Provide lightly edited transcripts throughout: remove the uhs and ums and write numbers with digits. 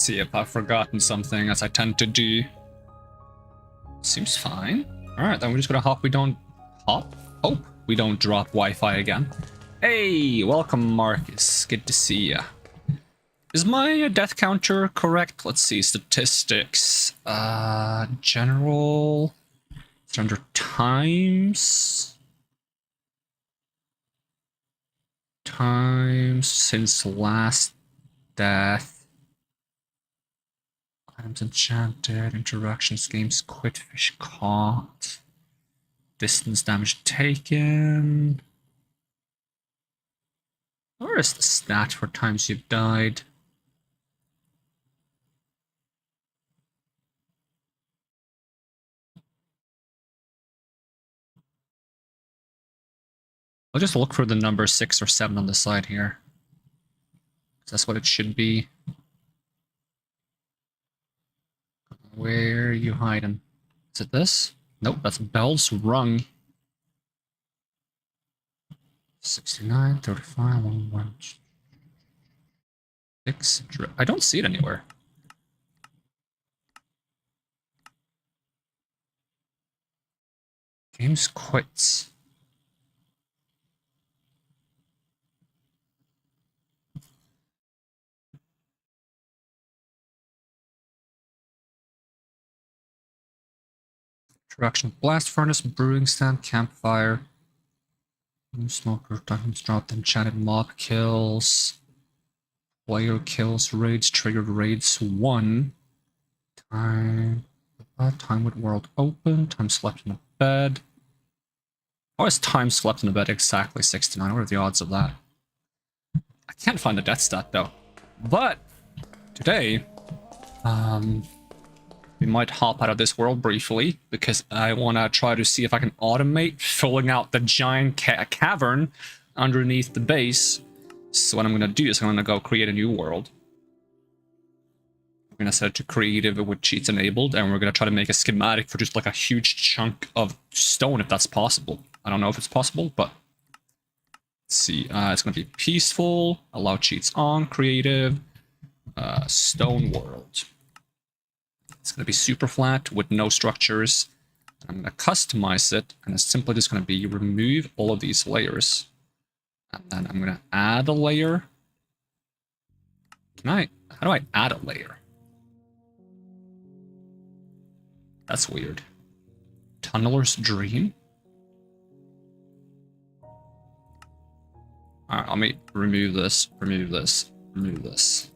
See if I've forgotten something, as I tend to do. Seems fine. Alright, then we're just gonna hope we don't... Hope we don't drop Wi-Fi again. Hey, welcome Marcus. Good to see ya. Is my death counter correct? Let's see, statistics. General... It's under times... Times since last death. Items enchanted, interactions, games, quit, fish caught. Distance damage taken. Where is the stat for times you've died? I'll just look for the number 6 or 7 on the side here. That's what it should be. Where are you hiding? Is it this? Nope, that's bells rung. 69, 35, 1, 6. I don't see it anywhere. Games quits. Introduction, blast furnace, brewing stand, campfire. Smoker, diamonds dropped, enchanted mob kills. Player kills, raids, triggered raids 1. Time with world open, time slept in a bed. How is time slept in a bed exactly 69? What are the odds of that? I can't find the death stat though. But today, we might hop out of this world briefly because I want to try to see if I can automate filling out the giant cavern underneath the base. So what I'm going to do is I'm going to go create a new world. I'm going to set it to creative with cheats enabled, and we're going to try to make a schematic for just like a huge chunk of stone if that's possible. I don't know if it's possible, but let's see. It's going to be peaceful, allow cheats on, creative, stone world. It's going to be super flat with no structures. I'm going to customize it, and it's simply just going to be remove all of these layers. And then I'm going to add a layer. How do I add a layer? That's weird. Tunneler's Dream? Alright, let me remove this, remove this, remove this.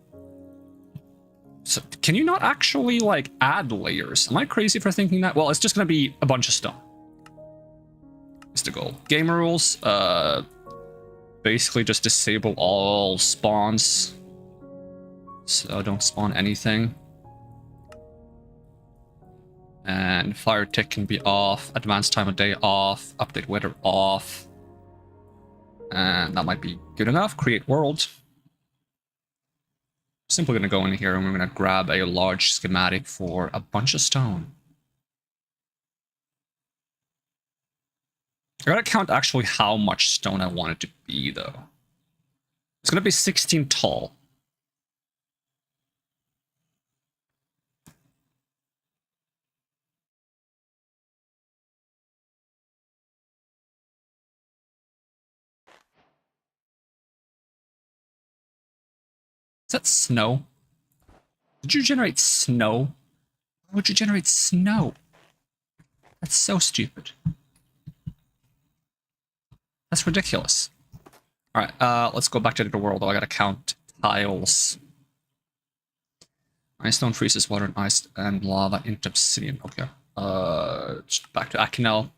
So, can you not actually, like, add layers? Am I crazy for thinking that? Well, it's just gonna be a bunch of stone. Is the goal. Game rules, basically just disable all spawns. So don't spawn anything. And fire tick can be off, advanced time of day off, update weather off. And that might be good enough. Create world. Simply going to go in here and we're going to grab a large schematic for a bunch of stone. I gotta count actually how much stone I want it to be though. It's going to be 16 tall. Is that snow? Did you generate snow? Why would you generate snow? That's so stupid. That's ridiculous. Alright, let's go back to the world. I gotta count tiles. Ice stone freezes water and ice and lava into obsidian. Okay. Just back to Akinel.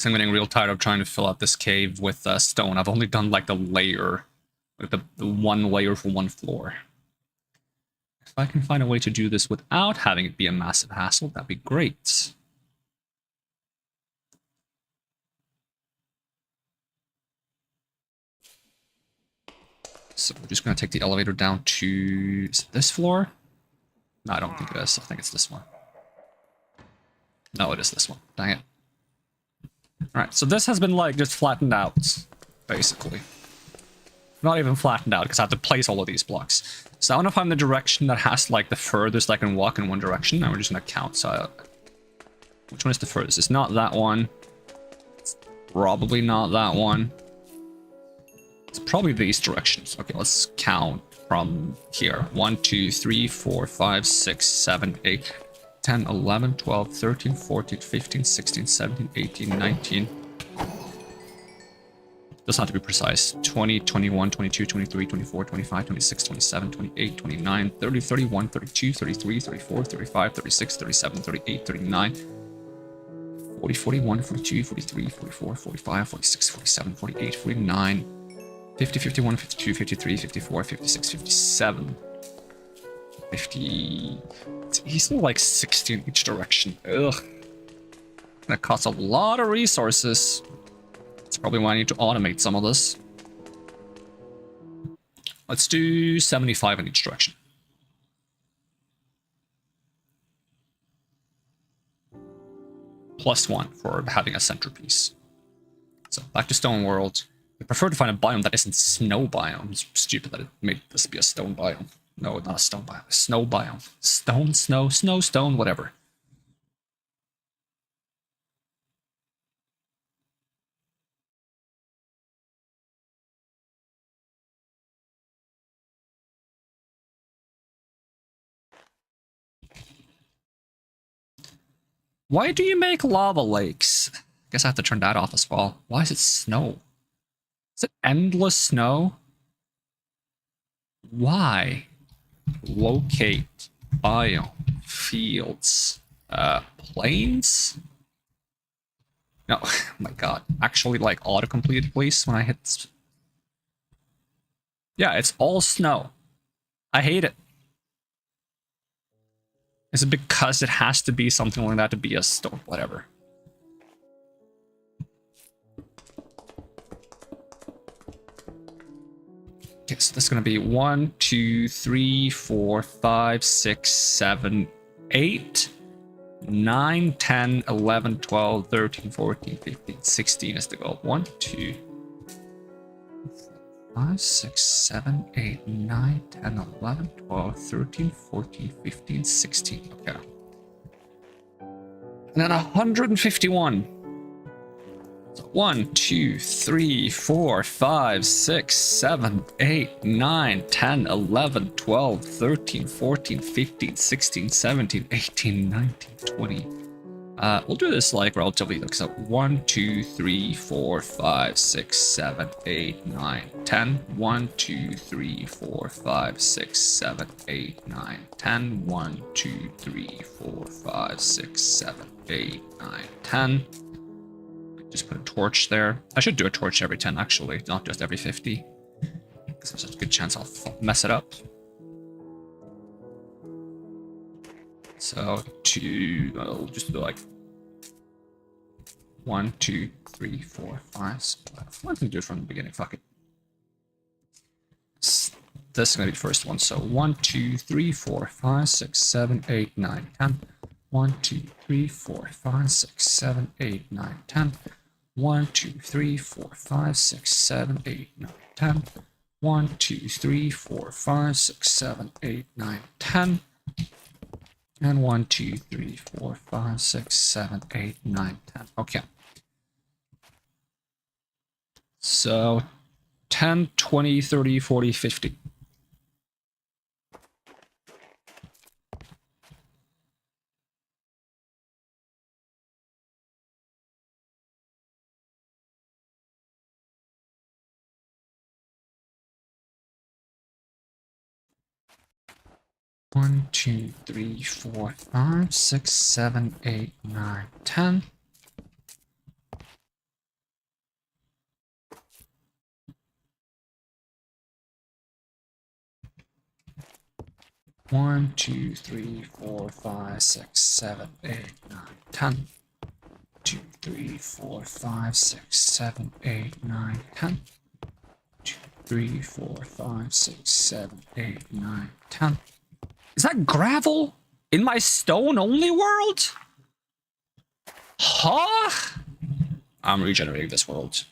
I'm getting real tired of trying to fill out this cave with stone. I've only done like the layer, like the one layer for one floor. If I can find a way to do this without having it be a massive hassle, that'd be great. So we're just going to take the elevator down to... Is it this floor? No, I don't think it is. I think it's this one. No, it is this one. Dang it. Alright, so this has been like just flattened out, basically. Not even flattened out because I have to place all of these blocks. So I want to find the direction that has like the furthest I can walk in one direction, and we're just gonna count. So which one is the furthest? It's not that one. It's probably not that one. It's probably these directions. Okay, let's count from here. 1, 2, 3, 4, 5, 6, 7, 8, 10, 11, 12, 13, 14, 15, 16, 17, 18, 19. Doesn't have to be precise. 20, 21, 22, 23, 24, 25, 26, 27, 28, 29, 30, 31, 32, 33, 34, 35, 36, 37, 38, 39, 40, 41, 42, 43, 44, 45, 46, 47, 48, 49, 50, 51, 52, 53, 54, 56, 57, 50... It's easily like 60 in each direction. Ugh. That costs a lot of resources. That's probably why I need to automate some of this. Let's do 75 in each direction. +1 for having a centerpiece. So back to Stone World. I prefer to find a biome that isn't snow biome. It's stupid that it made this be a stone biome. No, not a stone biome. A snow biome. Stone, snow, snow, stone, whatever. Why do you make lava lakes? I guess I have to turn that off as well. Why is it snow? Is it endless snow? Why? Locate biome fields plains. No, oh my god. Actually, like autocomplete, please. When I hit, yeah, it's all snow. I hate it. Is it because it has to be something like that to be a stone? Whatever. Okay, so this is going to be 1, 2, 3, 4, 5, 6, 7, 8, 9, 10, 11, 12, 13, 14, 15, 16 is the goal. 1, 2, 5, 6, 7, 8, 9, 10, 11, 12, 13, 14, 15, 16. Okay. And then 151. So 1, 2, 3, 4, 5, 6, 7, 8, 9, 10, 11, 12, 13, 14, 15, 16, 17, 18, 19, 20. We'll do this like relatively like so. 1, 2, 3, 4, 5, 6, 7, 8, 9, 10. 1, 2, 3, 4, 5, 6, 7, 8, 9, 10. 1, 2, 3, 4, 5, 6, 7, 8, 9, 10. Just put a torch there. I should do a torch every 10 actually, not just every 50. Because there's a good chance I'll mess it up. So I'll just do like 1, 2, 3, 4, 5, 6, 7. I can do it from the beginning. Fuck it. This is gonna be the first one. So 1, 2, 3, 4, 5, 6, 7, 8, 9, 10. 1, 2, 3, 4, 5, 6, 7, 8, 9, 10. 1, 2, 3, 4, 5, 6, 7, 8, 9, 10. 1, 2, 3, 4, 5, 6, 7, 8, 9, 10. And 1, 2, 3, 4, 5, 6, 7, 8, 9, 10. Okay. So 10, 20, 30, 40, 50. One, 2, 3, 4, 5, 6, 7, 8, 9, 10. One, 2, 3, 4, 5, 6, 7, 8, 9, 10. 2, 3, 4, 5, 6, 7, 8, 9, 10. 2, 3, 4, 5, 6, 7, 8, 9, 10. Is that gravel in my stone only world? Huh? I'm regenerating this world.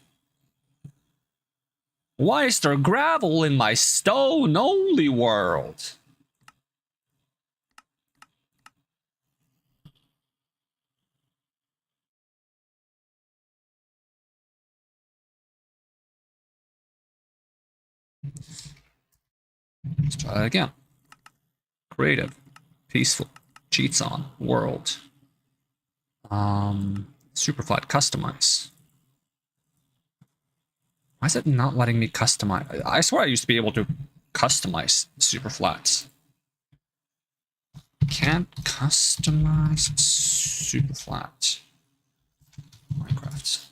Why is there gravel in my stone-only world? Let's try that again. Creative, peaceful, cheats on, world. Superflat, customize. Why is it not letting me customize? I swear I used to be able to customize superflats. Can't customize superflat. Minecraft.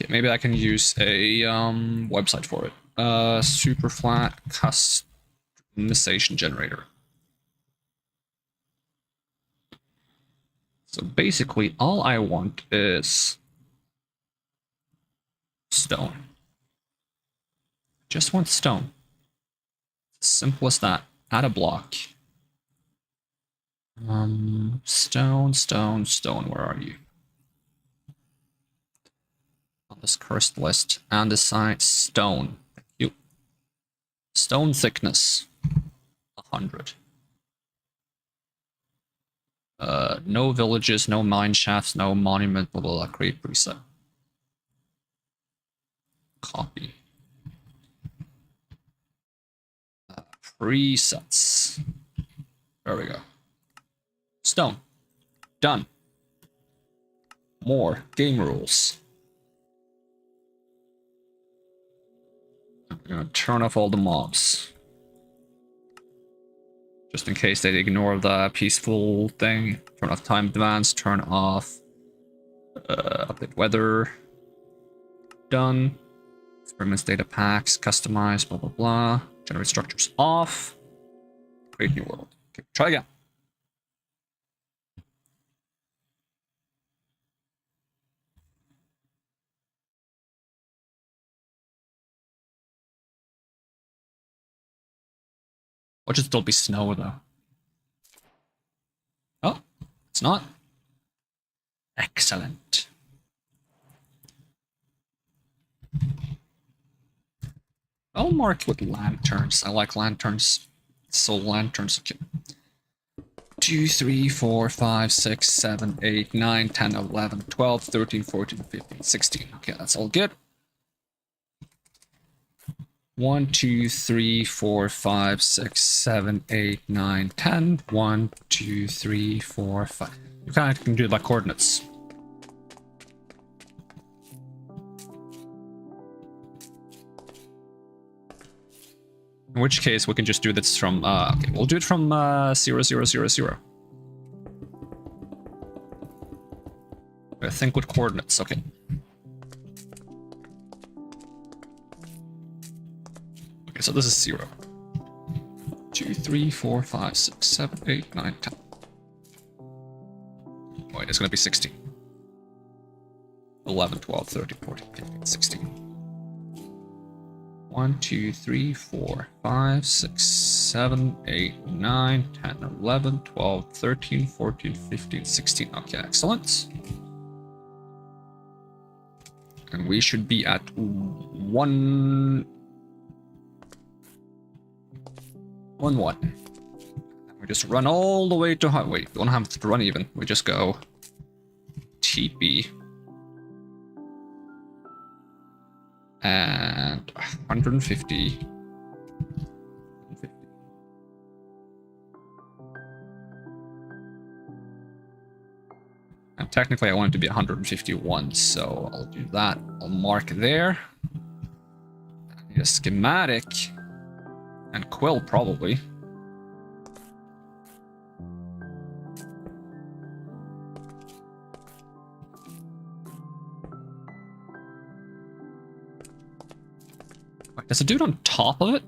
Okay, maybe I can use a website for it. Superflat customization generator. So basically, all I want is stone. Just want stone. Simple as that. Add a block. Stone, stone, stone. Where are you? On this cursed list. And assign stone. Thank you. Stone thickness. 100. No villages, no mine shafts, no monument, blah, blah, blah. Create preset. Copy. Presets. There we go. Stone. Done. More. Game rules. I'm gonna turn off all the mobs. Just in case they ignore the peaceful thing. Turn off time advance, turn off update weather. Done. Experiments data packs, customize, blah blah blah. Generate structures off. Create new world. Okay, try again. Or should still be snow though. Oh, it's not. Excellent. I'll mark with lanterns. I like lanterns. So lanterns. Okay. 2, 3, 4, 5, 6, 7, 8, 9, 10, 11, 12, 13, 14, 15, 16. Okay, that's all good. 1, 2, 3, 4, 5, 6, 7, 8, 9, 10. 1, 2, 3, 4, 5. You kind of can do it by coordinates. In which case, we can just do this from, okay, we'll do it from 0, 0, 0, 0. I think with coordinates, okay. Okay, so this is 0. 2, 3, 4, 5, 6, 7, 8, 9, 10. Wait, it's gonna be 16. 11, 12, 13, 14, 15, 16. 1, 2, 3, 4, 5, 6, 7, 8, 9, 10, 11, 12, 13, 14, 15, 16. Okay, excellent. And we should be at 1. And we just run all the way to high. Wait, we don't have to run even. We just go TP. And 150. And technically I want it to be 151, so I'll do that. I'll mark there. I need a schematic. And quill, probably. Wait, there's a dude on top of it?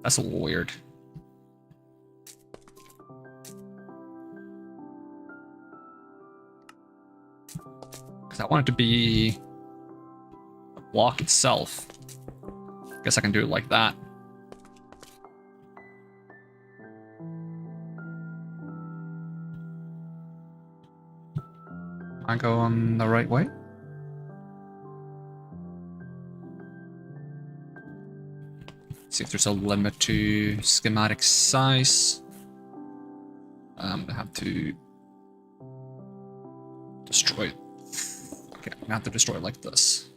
That's a little weird. Because I want it to be a block itself. Guess I can do it like that. I go on the right way. See if there's a limit to schematic size. I'm gonna have to destroy it. Okay, I'm gonna have to destroy it like this.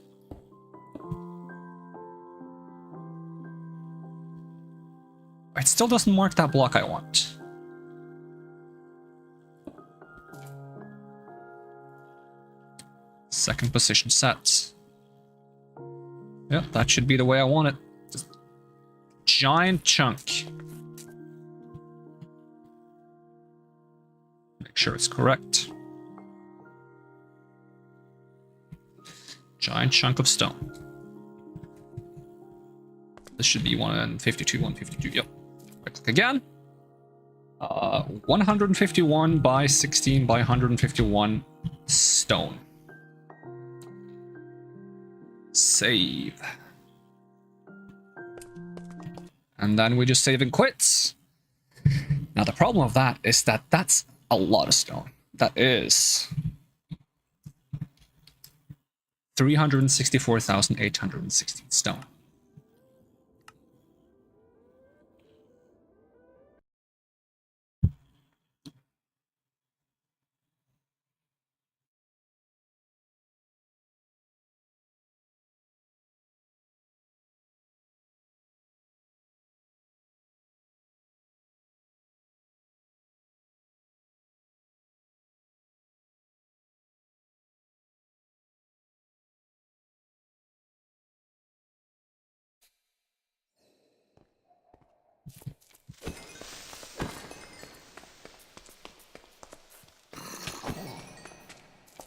It still doesn't mark that block I want. Second position set. Yep, that should be the way I want it. Just giant chunk. Make sure it's correct. Giant chunk of stone. This should be 152, 152, yep. Right click again. 151 by 16 by 151 stone. Save. And then we just save and quit. Now the problem of that is that that's a lot of stone. That is 364,816 stone.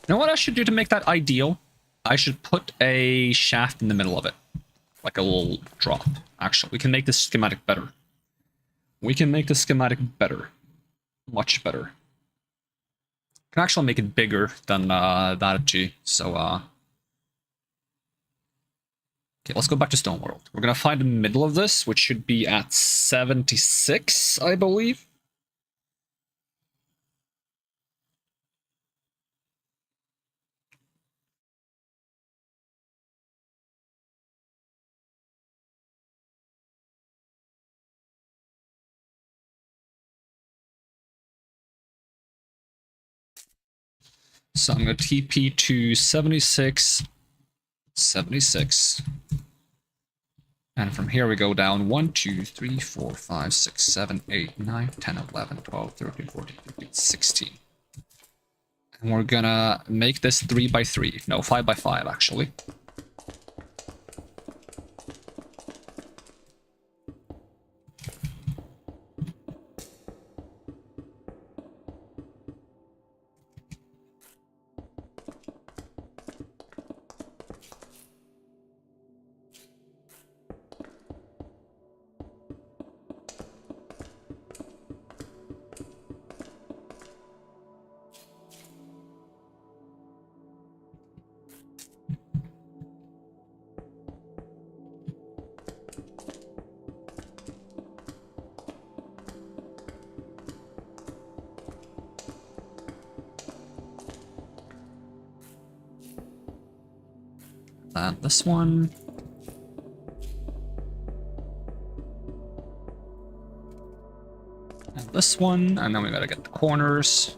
You know what I should do to make that ideal? I should put a shaft in the middle of it. Like a little drop. Actually, we can make this schematic better. We can make the schematic better. Much better. Can actually make it bigger than that G. So, okay, let's go back to Stone World. We're gonna find the middle of this, which should be at 76, I believe. So I'm going to TP to 76, 76. And from here we go down 1, 2, 3, 4, 5, 6, 7, 8, 9, 10, 11, 12, 13, 14, 15, 16. And we're gonna make this 3 by 3. No, 5 by 5 actually. And this one. And this one, and then we gotta get the corners.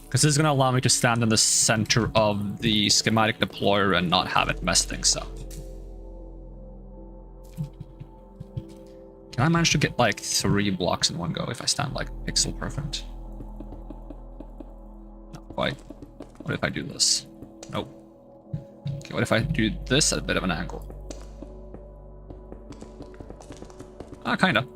Because this is gonna allow me to stand in the center of the schematic deployer and not have it mess things up. Can I manage to get like 3 blocks in one go if I stand like pixel perfect? Not quite. What if I do this? Nope. Okay, what if I do this at a bit of an angle? Ah, kinda.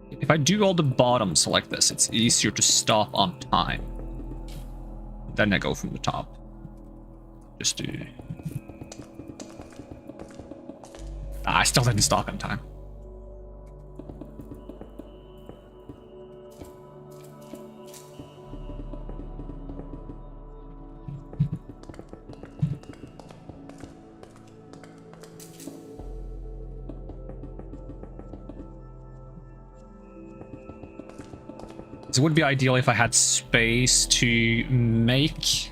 If I do all the bottoms like this, it's easier to stop on time. Then I go from the top. Just do... I still didn't stock on time. It would be ideal if I had space to make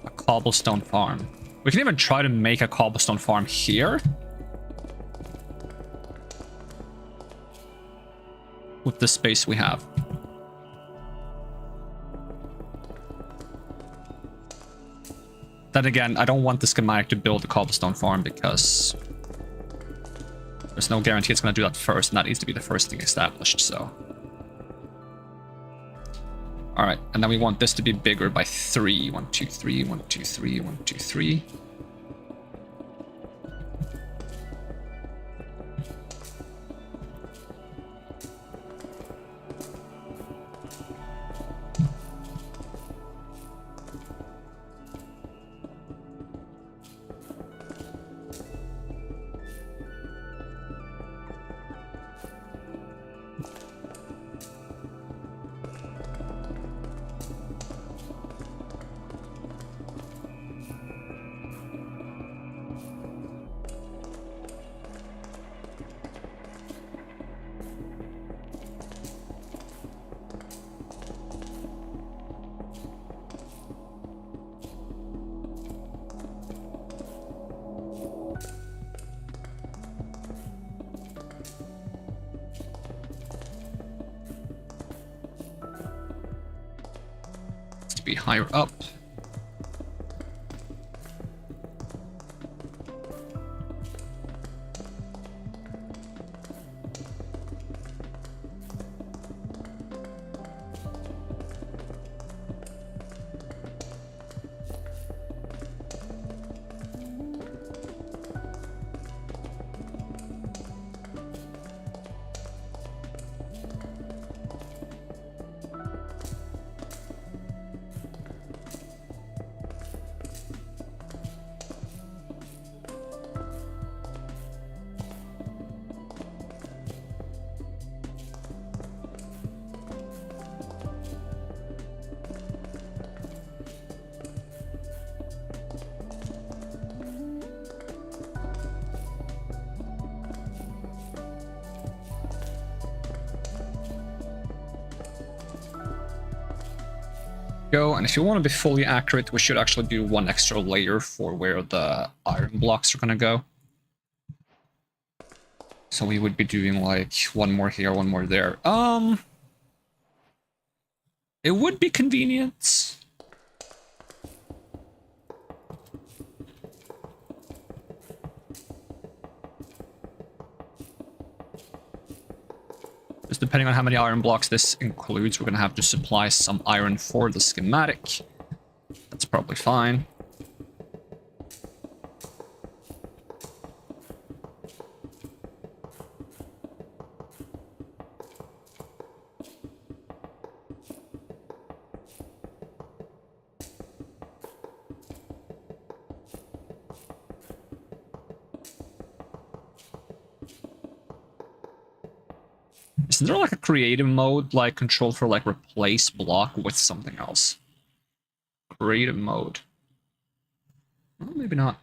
a cobblestone farm. We can even try to make a cobblestone farm here. With the space we have. Then again, I don't want the schematic to build a cobblestone farm because there's no guarantee it's going to do that first, and that needs to be the first thing established, so... Alright, and then we want this to be bigger by 3. 1, 2, 3, 1, 2, 3, 1, 2, 3. Be higher up. Go, and if you want to be fully accurate, we should actually do one extra layer for where the iron blocks are going to go. So we would be doing like one more here, one more there. It would be convenient. Just depending on how many iron blocks this includes, we're going to have to supply some iron for the schematic. That's probably fine. Isn't there like a creative mode, like control for like replace block with something else? Creative mode. Well, maybe not.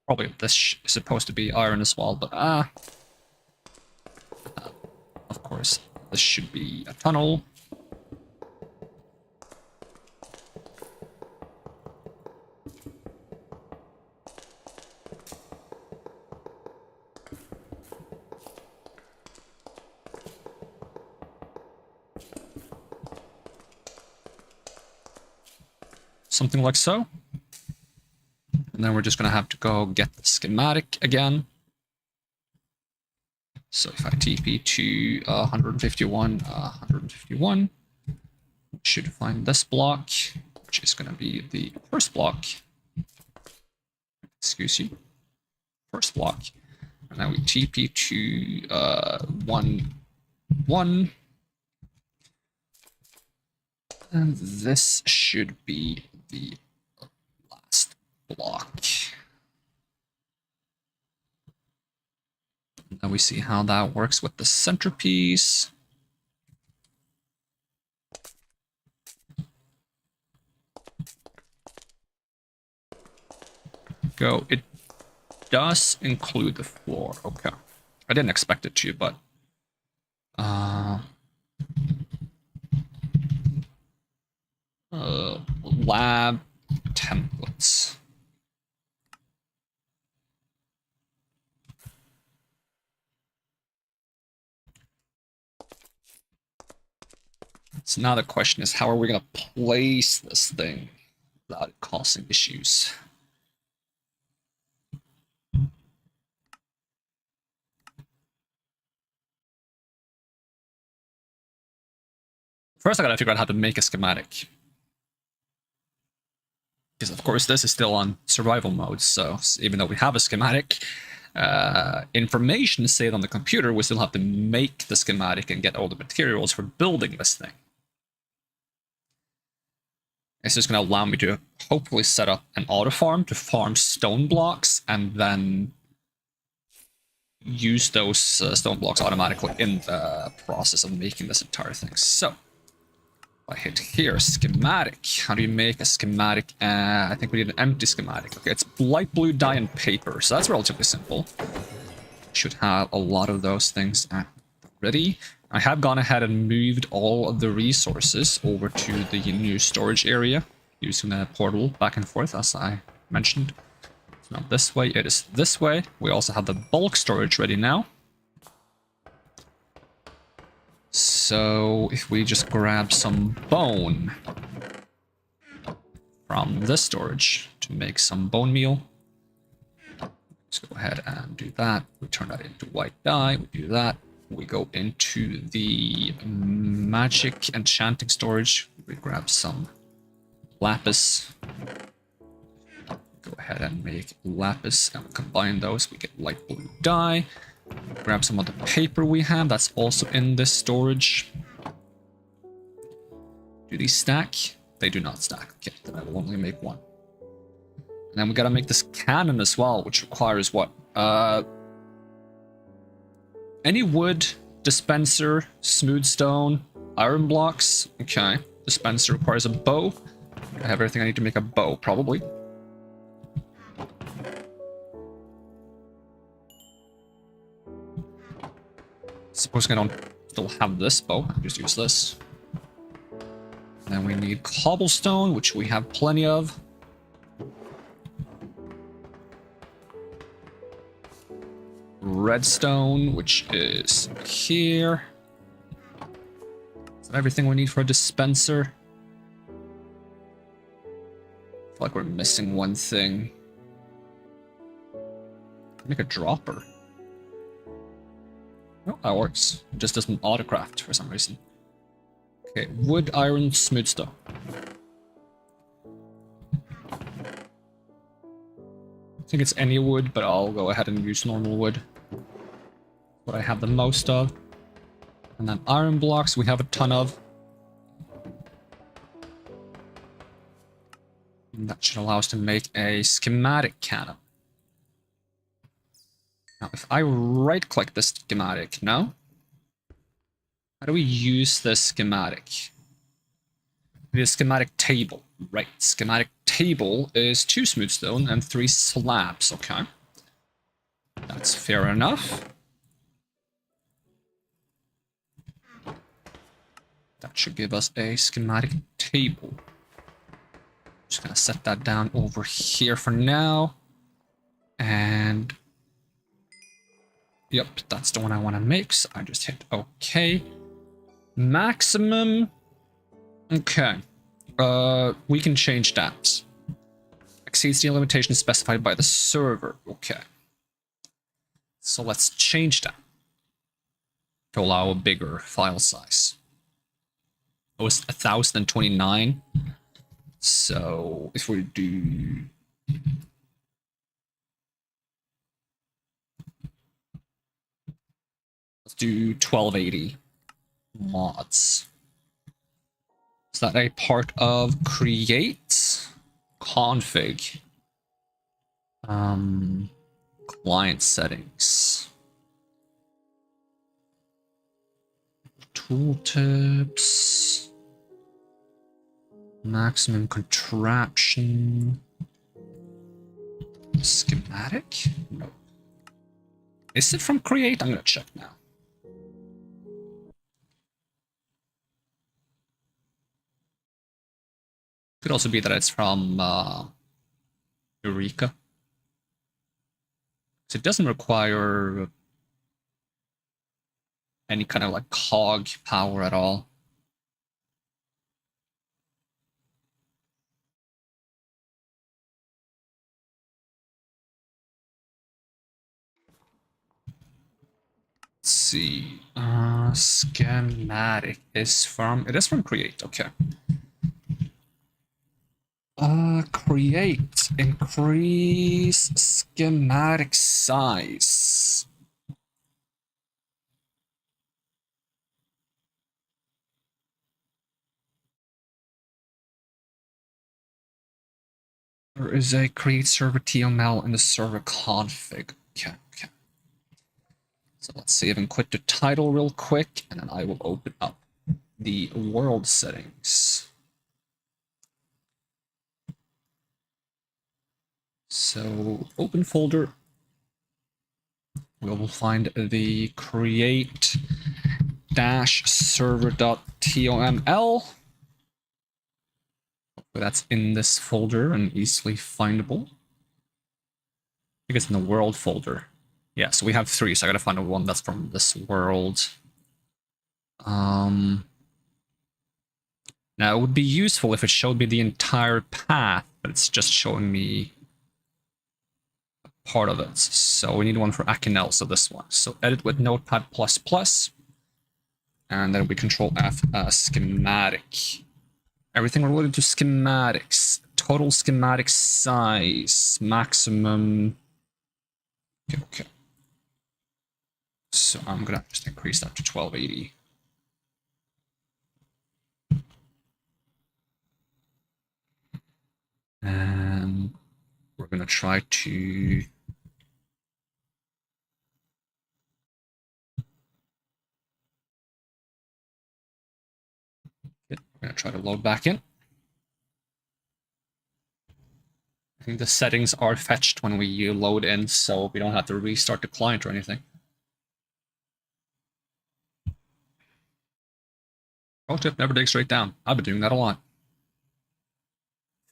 Probably this is supposed to be iron as well, but of course, this should be a tunnel. Something like so. And then we're just going to have to go get the schematic again. So if I TP to 151, we should find this block, which is going to be the first block. Excuse you. First block. And then we TP to 1, 1. And this should be the last block. Now we see how that works with the centerpiece. Go. It does include the floor. Okay. I didn't expect it to, but lab templates. So now the question is, how are we going to place this thing without it causing issues? First, I got to figure out how to make a schematic. Because, of course, this is still on survival mode, so even though we have a schematic, information saved on the computer, we still have to make the schematic and get all the materials for building this thing. It's just going to allow me to hopefully set up an auto farm to farm stone blocks and then use those stone blocks automatically in the process of making this entire thing. So, I hit here, schematic. How do you make a schematic? I think we need an empty schematic. Okay, it's light blue dye and paper, so that's relatively simple. Should have a lot of those things ready. I have gone ahead and moved all of the resources over to the new storage area using the portal back and forth, as I mentioned. It's not this way, it is this way. We also have the bulk storage ready now. So if we just grab some bone from this storage to make some bone meal, let's go ahead and do that. We turn that into white dye, we do that. We go into the magic enchanting storage. We grab some lapis. Go ahead and make lapis and combine those. We get light blue dye. Grab some of the paper we have. That's also in this storage. Do these stack? They do not stack. Okay, then I will only make one. And then we gotta make this cannon as well, which requires what? Any wood, dispenser, smooth stone, iron blocks. Okay. Dispenser requires a bow. I have everything I need to make a bow, probably. Supposing I don't still have this bow, I'll just use this. And then we need cobblestone, which we have plenty of. Redstone, which is here. Is that everything we need for a dispenser? I feel like we're missing one thing. Make a dropper. Oh, that works. It just doesn't autocraft for some reason. Okay, wood, iron, smooth stone. I think it's any wood, but I'll go ahead and use normal wood. What I have the most of. And then iron blocks, we have a ton of. And that should allow us to make a schematic cannon. Now, if I right-click this schematic, no? How do we use this schematic? The schematic table. Right, schematic table is 2 smooth stone and 3 slabs, okay. That's fair enough. That should give us a schematic table. Just gonna set that down over here for now. And yep, that's the one I want to make. So I just hit OK. Maximum. Okay. We can change that. Exceeds the limitation specified by the server. Okay. So let's change that to allow a bigger file size. It was 1029. So if we do let's do 1280 mods. Is that a part of create config? Client settings. Tooltips. Maximum contraption. Schematic? No. Is it from create? I'm gonna check now. Could also be that it's from Eureka. So it doesn't require any kind of like cog power at all. Let's see. Schematic is from, it is from create, okay. Create, increase schematic size. There is a create server TML in the server config. Okay. So let's save and quit the title real quick, and then I will open up the world settings. So open folder. We will find the create -server.toml. That's in this folder and easily findable. I think it's in the world folder. Yeah, so we have 3, so I gotta find one that's from this world. Now it would be useful if it showed me the entire path, but it's just showing me part of it. So we need one for Akinel, so this one. So edit with Notepad++, and then we control F schematic. Everything related to schematics. Total schematic size. Maximum. Okay. So I'm gonna just increase that to 1280. And we're gonna try to we're gonna try to load back in. I think the settings are fetched when we load in, so we don't have to restart the client or anything. Pro tip, never dig straight down. I've been doing that a lot.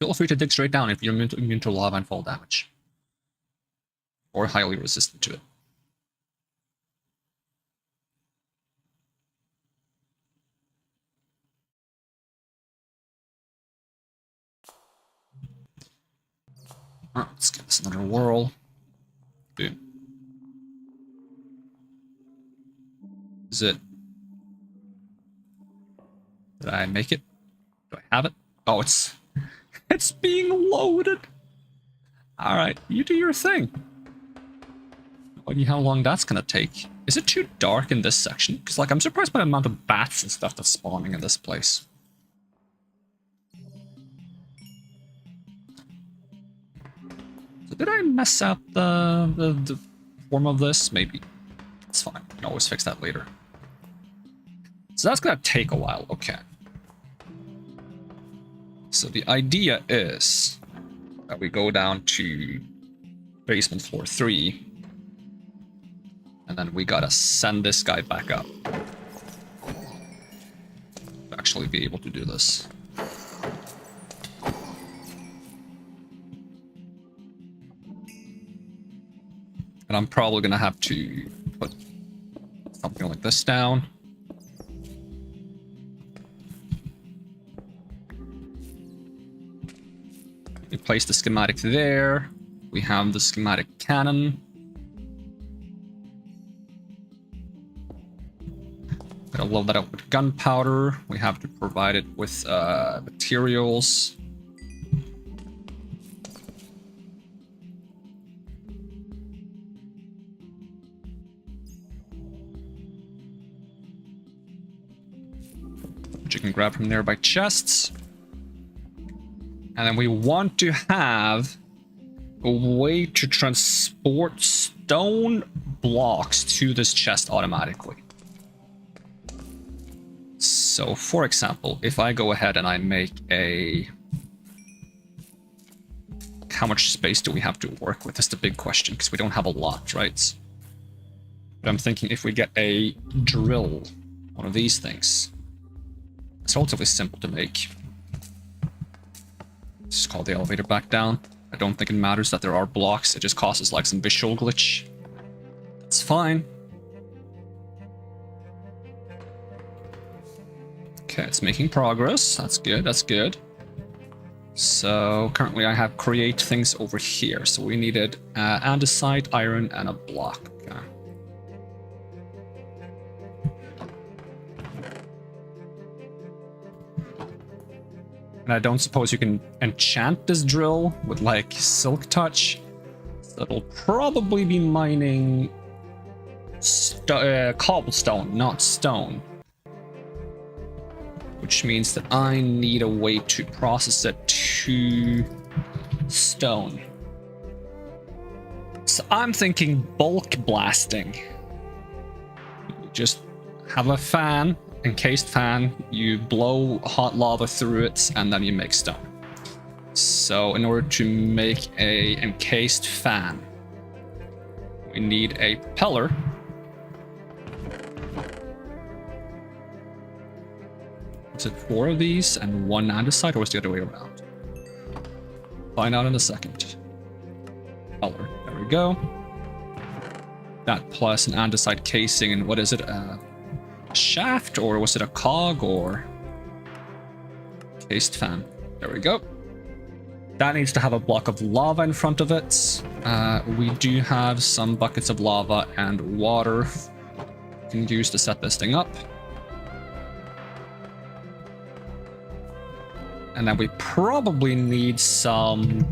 Feel free to dig straight down if you're immune to lava and fall damage. Or highly resistant to it. Alright, let's give this another whirl. Boom. Is it? Did I make it? Do I have it? Oh, it's being loaded. Alright, you do your thing. Wonder how long that's gonna take. Is it too dark in this section? Because like I'm surprised by the amount of bats and stuff that's spawning in this place. So did I mess up the form of this? Maybe. It's fine. I can always fix that later. So that's gonna take a while. Okay. So the idea is that we go down to basement floor 3 And then we gotta send this guy back up. To actually be able to do this. And I'm probably gonna have to put something like this down. We place the schematic there. We have the schematic cannon. Gotta load that up with gunpowder. We have to provide it with materials. Which you can grab from nearby chests. And then we want to have a way to transport stone blocks to this chest automatically. So, for example, if I go ahead and I make a... How much space do we have to work with? That's the big question, because we don't have a lot, right? But I'm thinking if we get a drill, one of these things. It's relatively simple to make. Just call the elevator back down. I don't think it matters that there are blocks. It just causes like some visual glitch. That's fine. Okay, it's making progress. That's good, that's good. So currently I have create things over here. So we needed andesite, iron, and a block. Okay. And I don't suppose you can enchant this drill with like silk touch. So it'll probably be mining cobblestone, not stone. Which means that I need a way to process it to stone. So I'm thinking bulk blasting. You just have a fan, encased fan, you blow hot lava through it, and then you make stone. So in order to make a encased fan, we need a propeller. Is it 4 of these and 1 andesite, or is it the other way around? Find out in a second. Propeller, there we go. That plus an andesite casing, and what is it? A shaft, or was it a cog, or cased fan? There we go. That needs to have a block of lava in front of it. We do have some buckets of lava and water we can use to set this thing up. And then we probably need some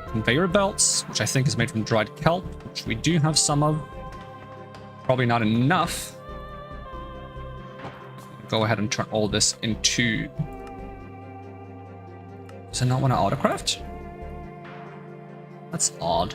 conveyor belts, which I think is made from dried kelp, which we do have some of. Probably not enough. Go ahead and turn all this into... Does it not want to autocraft? That's odd.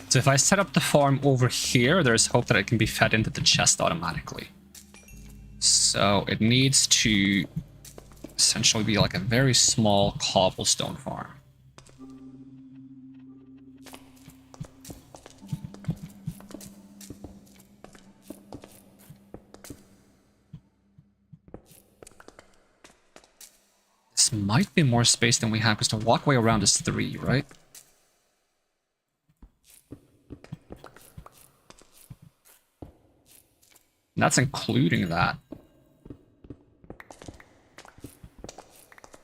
So if I set up the farm over here, there's hope that it can be fed into the chest automatically. So it needs to essentially be like a very small cobblestone farm. This might be more space than we have, because the walkway around is 3, right? And that's including that.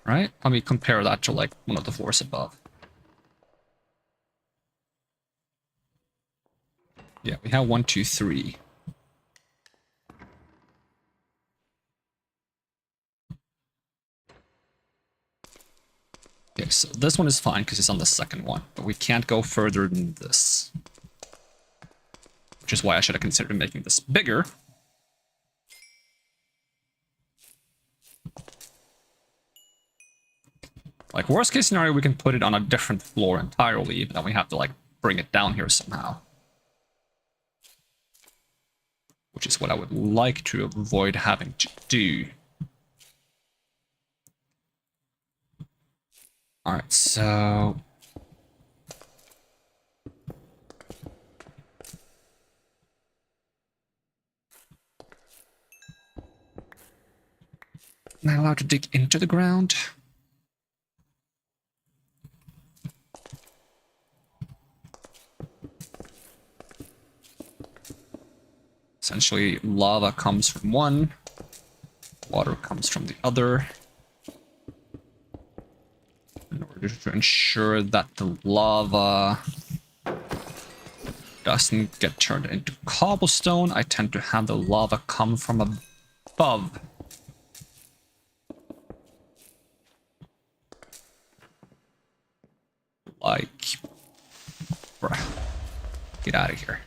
Right? Let me compare that to like one of the floors above. Yeah, we have 1, 2, 3. Okay, So this one is fine because it's on the second one, but we can't go further than this. Which is why I should have considered making this bigger. Like, worst case scenario, we can put it on a different floor entirely, but then we have to, like, bring it down here somehow. Which is what I would like to avoid having to do. Alright, so... Am I allowed to dig into the ground? Essentially, lava comes from one, water comes from the other. In order to ensure that the lava doesn't get turned into cobblestone, I tend to have the lava come from above. Like, bruh, get out of here.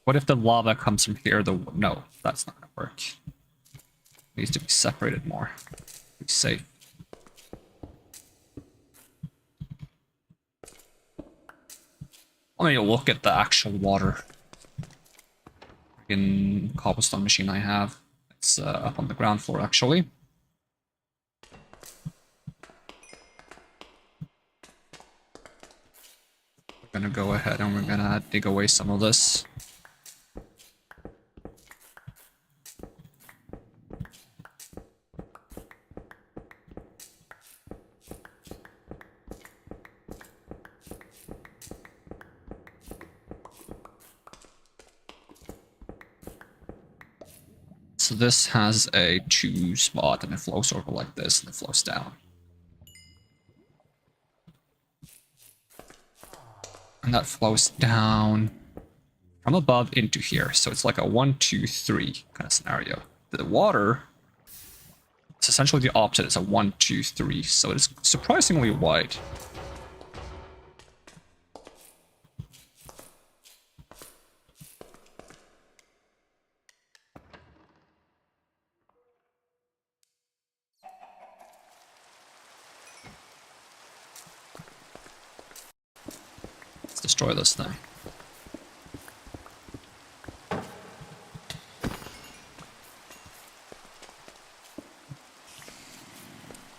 What if the lava comes from here? No, that's not gonna work. It needs to be separated more. Be safe. Let me look at the actual water. In cobblestone machine I have. It's up on the ground floor actually. We're gonna go ahead and we're gonna dig away some of this. So this has a 2 spot and it flows over like this and it flows down. And that flows down from above into here. So it's like a 1, 2, 3 kind of scenario. The water is essentially the opposite. It's a 1, 2, 3. So it's surprisingly wide. Destroy this thing.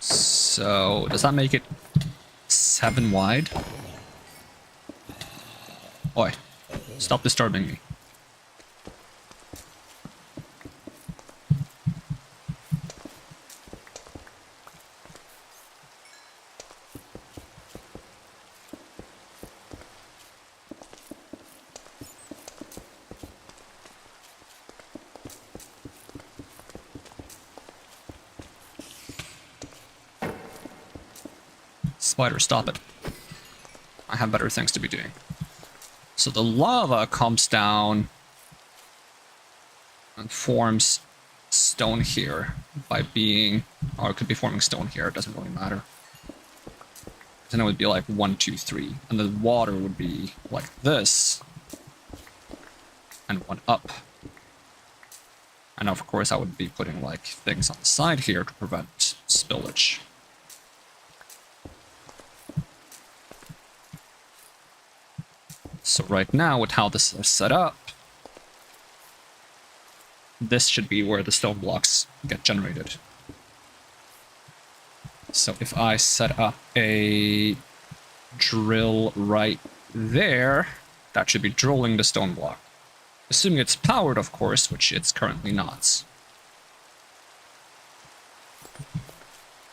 So, does that make it 7 wide? Oi, stop disturbing me. Spider, stop it. I have better things to be doing. So the lava comes down and forms stone here by being, or it could be forming stone here, it doesn't really matter. Then it would be like 1, 2, 3, and the water would be like this, and 1 up. And of course I would be putting like things on the side here to prevent spillage. So right now, with how this is set up, this should be where the stone blocks get generated. So if I set up a drill right there, that should be drilling the stone block. Assuming it's powered, of course, which it's currently not.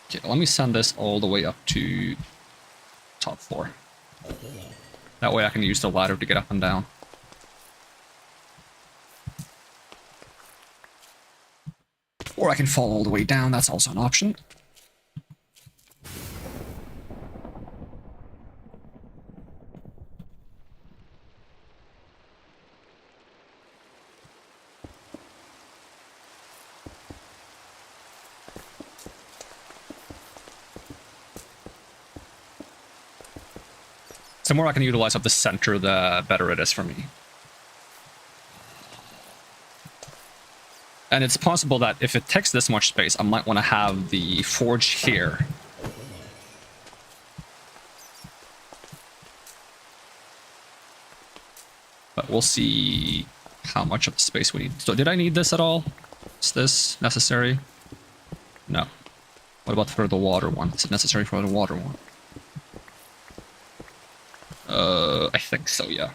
Okay, let me send this all the way up to top floor. That way I can use the ladder to get up and down. Or I can fall all the way down, that's also an option. The more I can utilize of the center, the better it is for me. And it's possible that if it takes this much space, I might want to have the forge here. But we'll see how much of the space we need. So did I need this at all? Is this necessary? No. What about for the water one? Is it necessary for the water one? I think so, yeah.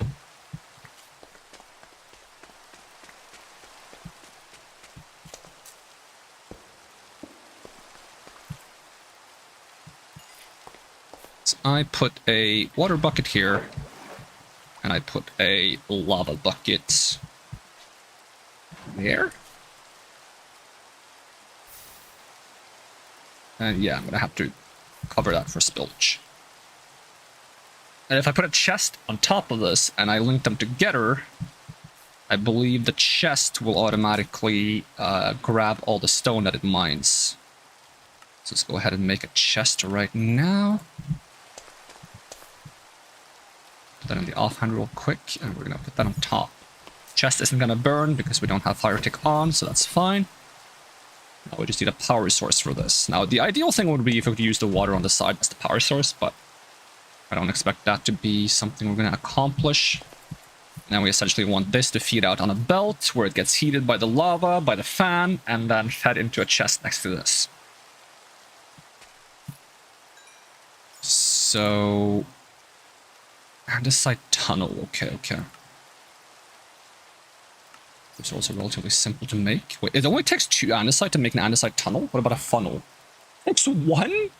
So I put a water bucket here, and I put a lava bucket there. And yeah, I'm gonna have to cover that for spillage. And if I put a chest on top of this and I link them together, I believe the chest will automatically grab all the stone that it mines. So let's go ahead and make a chest right now. Put that in the offhand real quick, and we're gonna put that on top. Chest isn't gonna burn because we don't have fire tick on, so that's fine. Now we just need a power source for this. Now the ideal thing would be if we could use the water on the side as the power source, but I don't expect that to be something we're going to accomplish. Now we essentially want this to feed out on a belt where it gets heated by the lava, by the fan, and then fed into a chest next to this. So... andesite tunnel, okay. It's also relatively simple to make. Wait, it only takes 2 andesite to make an andesite tunnel? What about a funnel? It takes 1?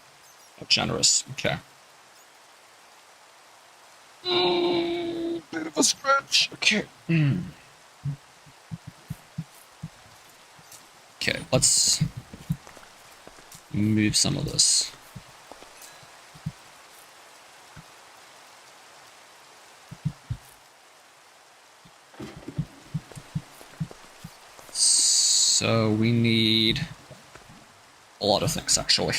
Oh, generous, okay. Bit of a stretch. Okay. Okay, let's move some of this. So we need a lot of things, actually.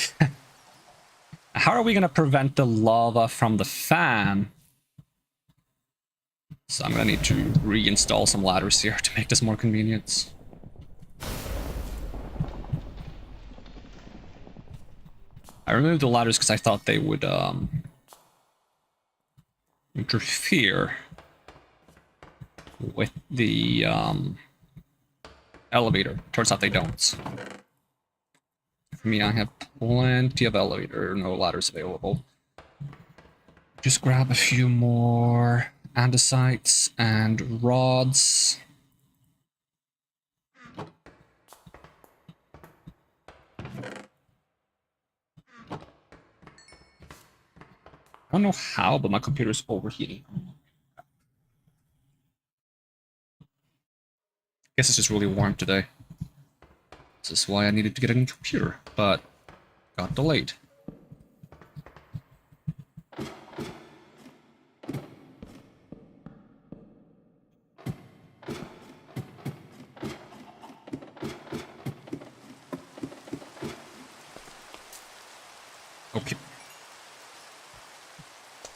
How are we going to prevent the lava from the fan? So I'm going to need to reinstall some ladders here to make this more convenient. I removed the ladders because I thought they would interfere with the elevator. Turns out they don't. For me, I have plenty of elevator, no ladders available. Just grab a few more andesites and rods. I don't know how, but my computer's overheating. Guess it's just really warm today. This is why I needed to get a new computer, but got delayed. Okay.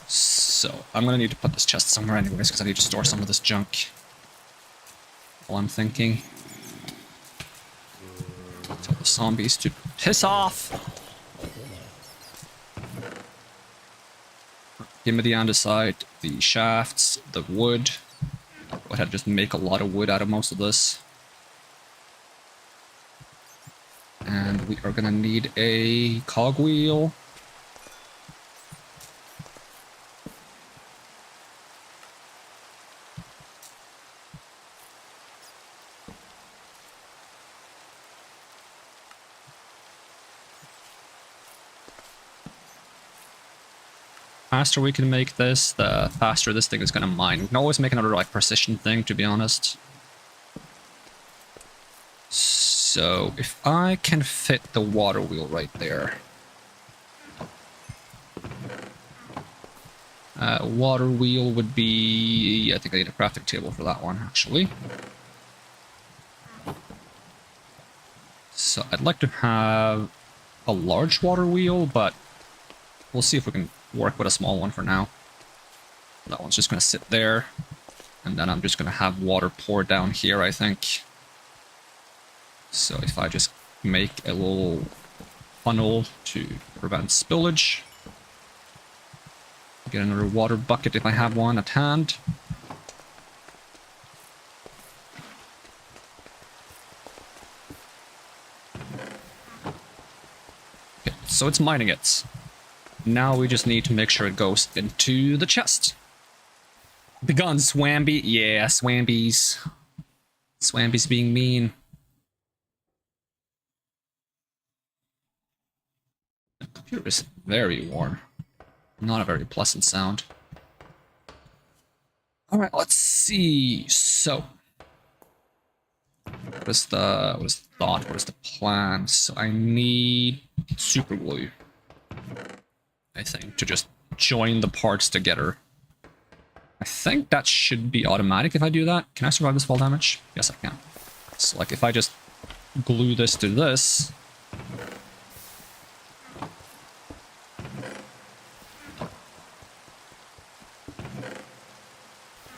So, I'm gonna need to put this chest somewhere anyways, because I need to store some of this junk. While I'm thinking. Tell the zombies to piss off! Give me the andesite, the shafts, the wood. I'll go ahead and just make a lot of wood out of most of this. And we are gonna need a cogwheel. The faster we can make this, the faster this thing is gonna mine. We can always make another like precision thing, to be honest. So if I can fit the water wheel right there. Water wheel would be... I think I need a crafting table for that one, actually. So I'd like to have a large water wheel, but we'll see if we can work with a small one for now. That one's just going to sit there. And then I'm just going to have water pour down here, I think. So if I just make a little funnel to prevent spillage. Get another water bucket if I have one at hand. Okay, so it's mining it. Now we just need to make sure it goes into the chest. The gun, Swamby. Yeah, Swambies. Swambies being mean. The computer is very warm. Not a very pleasant sound. Alright, let's see. So. What is the thought? What is the plan? So I need super glue. I think, to just join the parts together. I think that should be automatic if I do that. Can I survive this fall damage? Yes, I can. So, like, if I just glue this to this...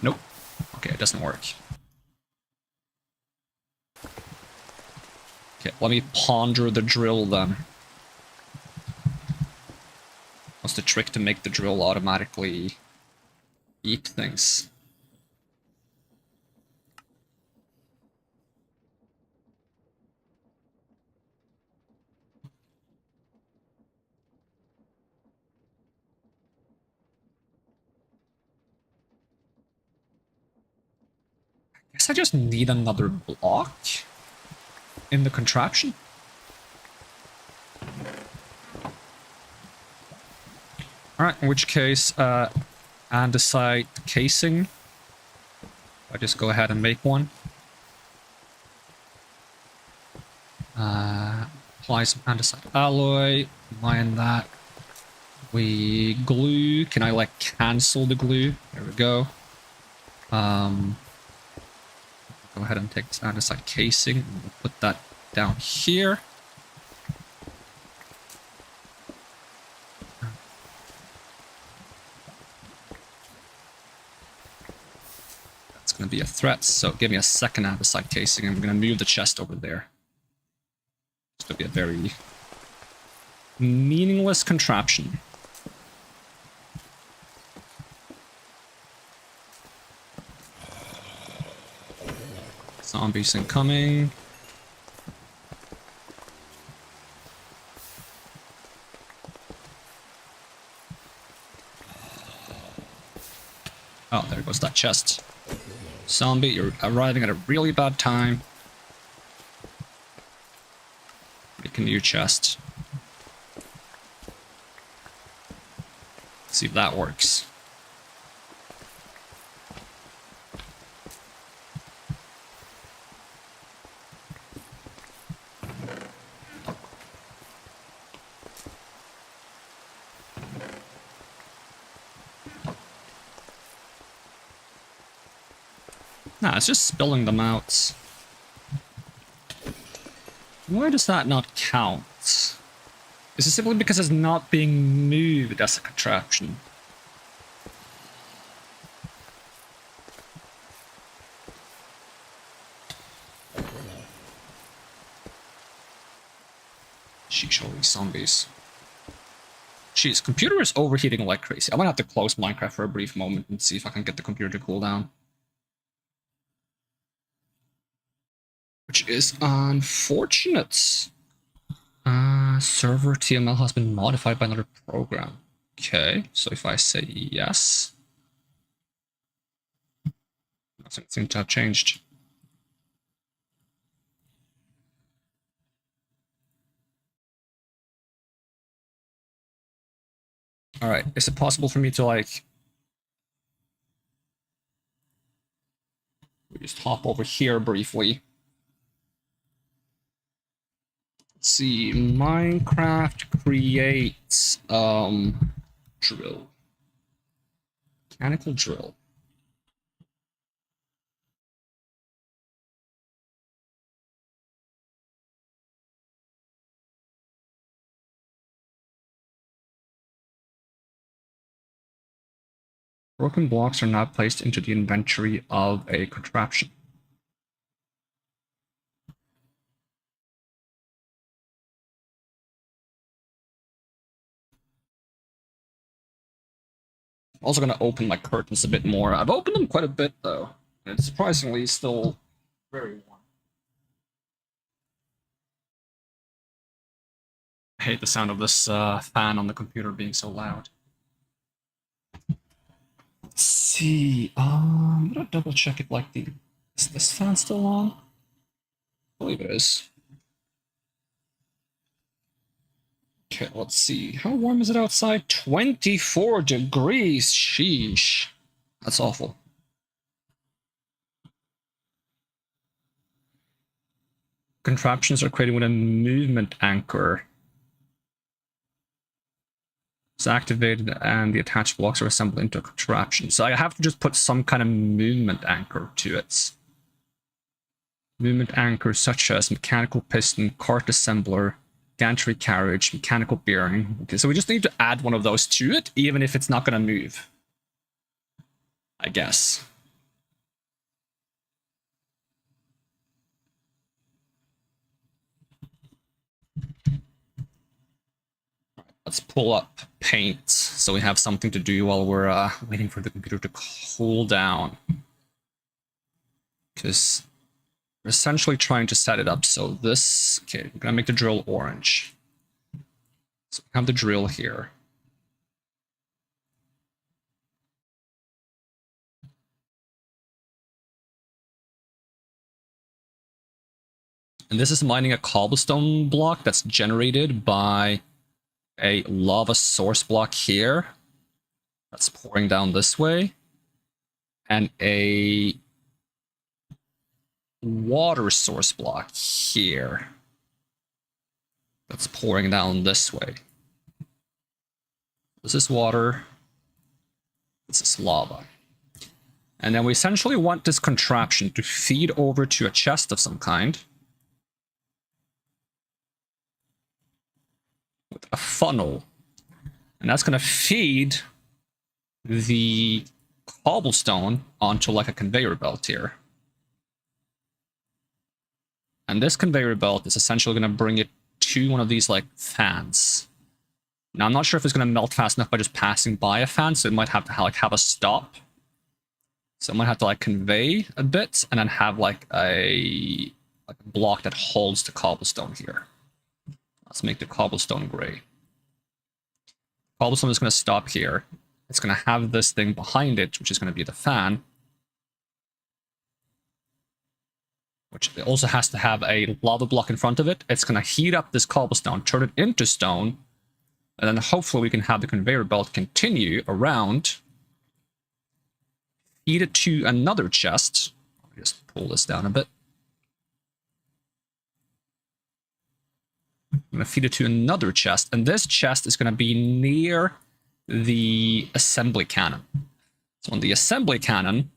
Nope. Okay, it doesn't work. Okay, let me ponder the drill then. What's the trick to make the drill automatically eat things? I guess I just need another block in the contraption. Alright, in which case, andesite casing. I just go ahead and make one. Apply some andesite alloy, mine that. We glue. Can I, like, cancel the glue? There we go. Go ahead and take this andesite casing, and we'll put that down here. That's going to be a threat, so give me a second andesite casing, and we're going to move the chest over there. It's going to be a very meaningless contraption. Zombies incoming. Oh, there goes that chest. Zombie, you're arriving at a really bad time. Make a new chest. See if that works. Nah, it's just spilling them out. Why does that not count? Is it simply because it's not being moved as a contraption? Sheesh, all these zombies. Jeez, computer is overheating like crazy. I'm gonna have to close Minecraft for a brief moment and see if I can get the computer to cool down. Which is unfortunate. Server TML has been modified by another program. Okay, so if I say yes, nothing seems to have changed. Alright, is it possible for me to, like, we just hop over here briefly? see, Minecraft creates drill. Mechanical drill. Broken blocks are now placed into the inventory of a contraption. Also going to open my curtains a bit more. I've opened them quite a bit though, and it's surprisingly still very warm. I hate the sound of this fan on the computer being so loud. Let's see. I'm gonna double check it. Like is this fan still on? I believe it is. Okay, let's see. How warm is it outside? 24 degrees. Sheesh. That's awful. Contraptions are created with a movement anchor. It's activated and the attached blocks are assembled into a contraption. So I have to just put some kind of movement anchor to it. Movement anchors such as mechanical piston, cart assembler, gantry carriage, mechanical bearing. Okay, so we just need to add one of those to it, even if it's not going to move. I guess. Let's pull up paint so we have something to do while we're waiting for the computer to cool down. Because we're essentially trying to set it up so this... Okay, we're going to make the drill orange. So we have the drill here. And this is mining a cobblestone block that's generated by a lava source block here that's pouring down this way, and a water source block here that's pouring down this way. This is water, this is lava. And then we essentially want this contraption to feed over to a chest of some kind with a funnel, and that's going to feed the cobblestone onto like a conveyor belt here. And this conveyor belt is essentially going to bring it to one of these like fans. Now I'm not sure if it's going to melt fast enough by just passing by a fan, so it might have to have a stop. So it might have to like convey a bit and then have like a block that holds the cobblestone here. Let's make the cobblestone gray. Cobblestone is going to stop here. It's going to have this thing behind it, which is going to be the fan. Which also has to have a lava block in front of it. It's going to heat up this cobblestone, turn it into stone, and then hopefully we can have the conveyor belt continue around, feed it to another chest. I'll just pull this down a bit. I'm going to feed it to another chest, and this chest is going to be near the assembly cannon. So on the assembly cannon,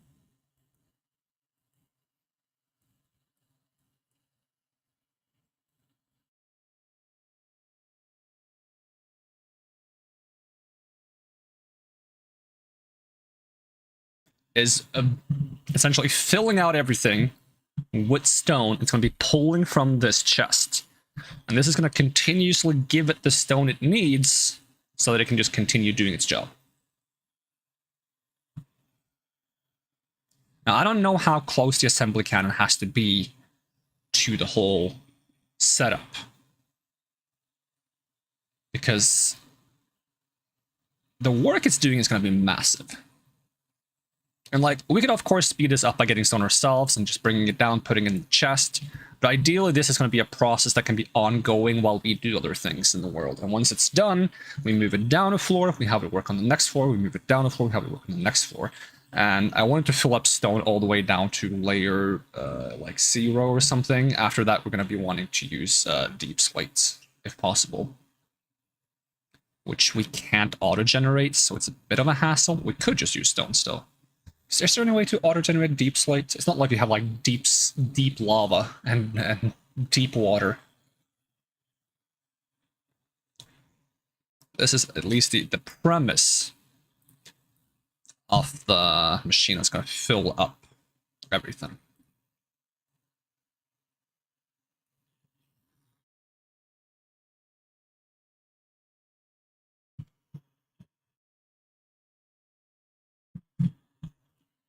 is essentially filling out everything with stone. It's going to be pulling from this chest. And this is going to continuously give it the stone it needs so that it can just continue doing its job. Now, I don't know how close the assembly cannon has to be to the whole setup, because the work it's doing is going to be massive. And like, we could of course speed this up by getting stone ourselves and just bringing it down, putting it in the chest. But ideally, this is going to be a process that can be ongoing while we do other things in the world. And once it's done, we move it down a floor, we have it work on the next floor, we move it down a floor, we have it work on the next floor. And I wanted to fill up stone all the way down to layer like 0 or something. After that, we're going to be wanting to use deep slates, if possible. Which we can't auto-generate, so it's a bit of a hassle. We could just use stone still. Is there any way to auto-generate deep slates? It's not like you have like deep lava and deep water. This is at least the premise of the machine that's going to fill up everything.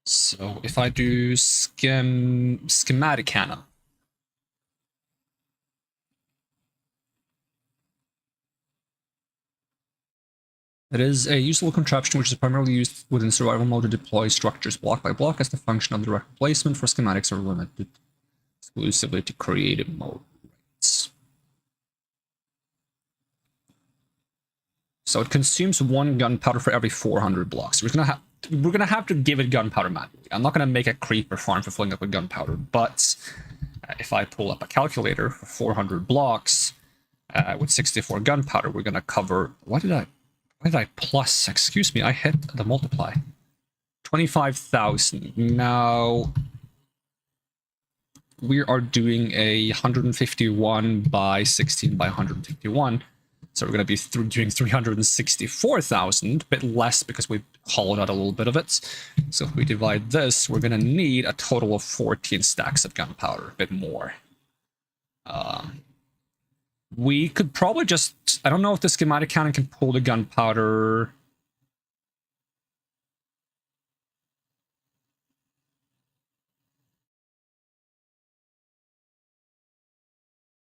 So if I do schematic cannon, it is a useful contraption which is primarily used within survival mode to deploy structures block by block as the function of direct replacement. For schematics are limited exclusively to creative mode. So it consumes 1 gunpowder for every 400 blocks. We're gonna have to give it gunpowder manually. I'm not gonna make a creeper farm for filling up with gunpowder, but if I pull up a calculator for 400 blocks with 64 gunpowder, we're gonna cover. Why did I plus? Excuse me, I hit the multiply. 25,000. Now we are doing a 151 by 16 by 151. So we're going to be doing 364,000, a bit less because we hollowed out a little bit of it. So if we divide this, we're going to need a total of 14 stacks of gunpowder, a bit more. We could probably just, I don't know if the schematic cannon can pull the gunpowder.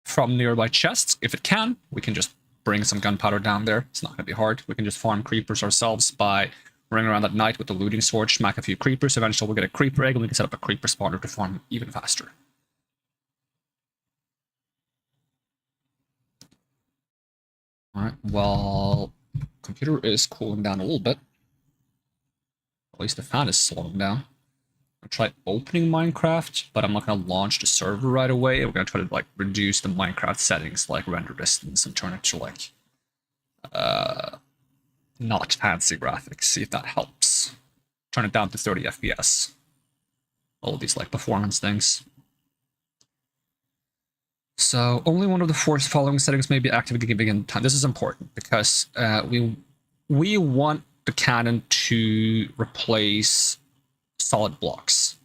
From nearby chests. If it can, we can just bring some gunpowder down there. It's not going to be hard. We can just farm creepers ourselves by running around at night with the looting sword, smack a few creepers. Eventually we'll get a creeper egg and we can set up a creeper spawner to farm even faster. Alright, well, computer is cooling down a little bit. At least the fan is slowing down. I'll try opening Minecraft, but I'm not going to launch the server right away. We're going to try to like reduce the Minecraft settings like render distance and turn it to like not fancy graphics. See if that helps. Turn it down to 30 FPS. All these like performance things. So only one of the 4 following settings may be activated given time. This is important because we want the cannon to replace solid blocks.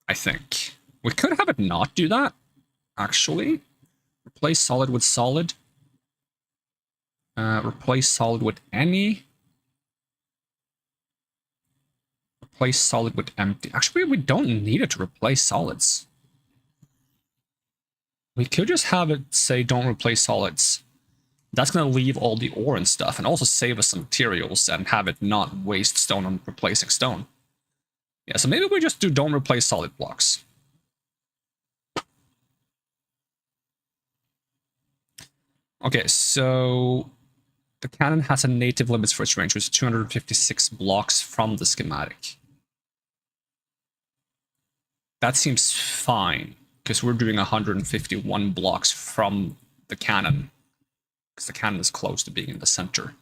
I think we could have it not do that. Actually, replace solid with solid. Replace solid with any. Replace solid with empty. Actually, we don't need it to replace solids. We could just have it say don't replace solids. That's going to leave all the ore and stuff and also save us some materials and have it not waste stone on replacing stone. Yeah, so maybe we just do don't replace solid blocks. Okay, so the cannon has a native limits for its range, which is 256 blocks from the schematic. That seems fine, because we're doing 151 blocks from the cannon, because the cannon is close to being in the center.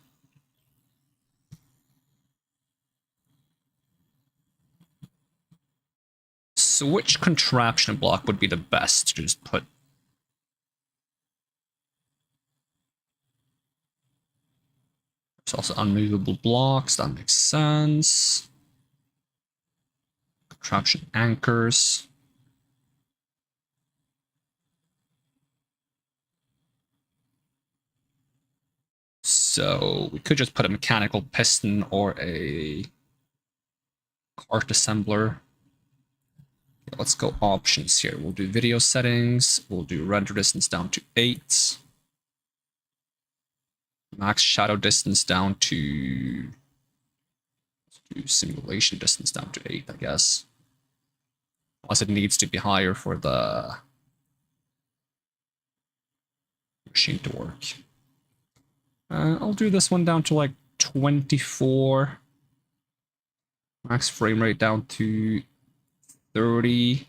So which contraption block would be the best to just put? There's also unmovable blocks, that makes sense. Contraption anchors. So we could just put a mechanical piston or a cart assembler. Let's go options here. We'll do video settings. We'll do render distance down to 8. Max shadow distance down to... Let's do simulation distance down to 8, I guess. Unless it needs to be higher for the machine to work. I'll do this one down to like 24. Max frame rate down to 30.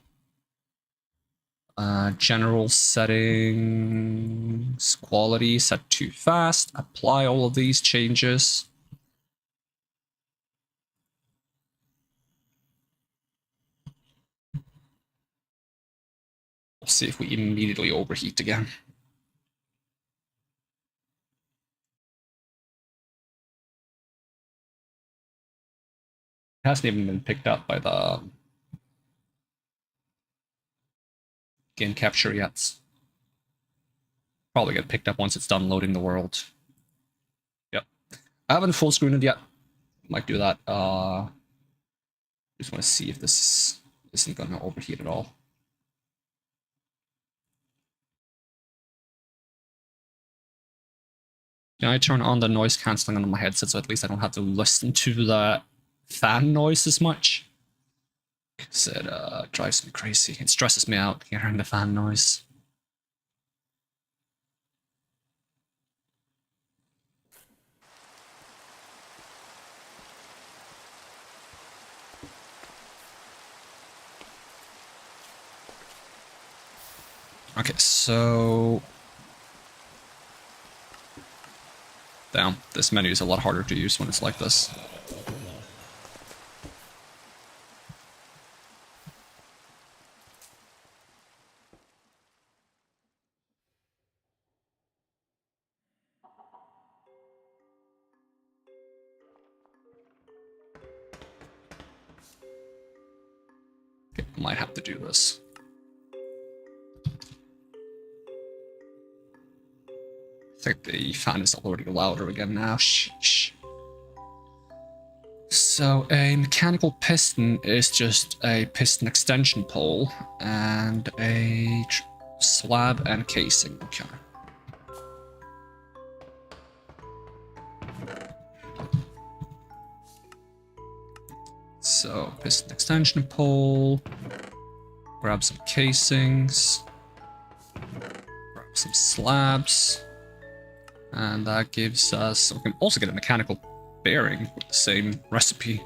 General settings, quality set to fast. Apply all of these changes. We'll see if we immediately overheat again. It hasn't even been picked up by the game capture yet. Probably get picked up once it's done loading the world. Yep. I haven't full screened it yet. Might do that. Just want to see if this isn't going to overheat at all. Can I turn on the noise cancelling on my headset so at least I don't have to listen to the fan noise as much? Because it drives me crazy. It stresses me out hearing the fan noise. Okay, so... Damn, this menu is a lot harder to use when it's like this. Okay, might have to do this. I think the fan is already louder again now. Sheesh. So a mechanical piston is just a piston extension pole and a slab and casing. Okay. So piston extension pole. Grab some casings. Grab some slabs. And that gives us, we can also get a mechanical bearing with the same recipe.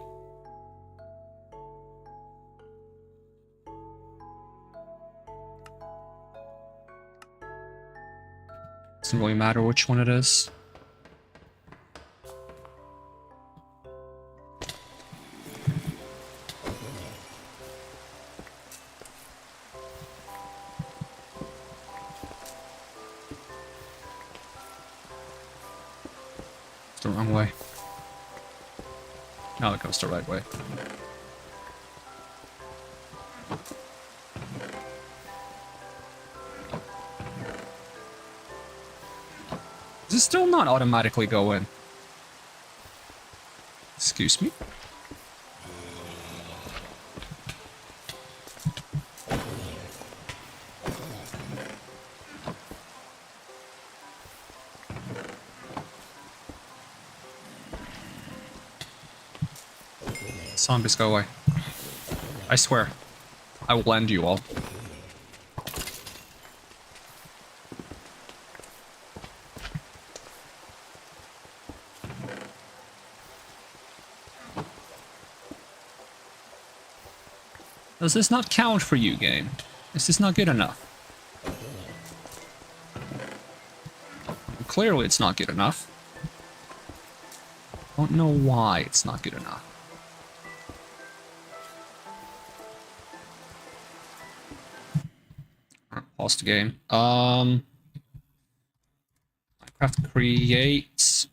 Doesn't really matter which one it is. The wrong way. Now it goes the right way. Does it still not automatically go in? Excuse me? Zombies, go away. I swear. I will end you all. Does this not count for you, game? Is this not good enough? Clearly it's not good enough. Don't know why it's not good enough. Pause the game. Minecraft create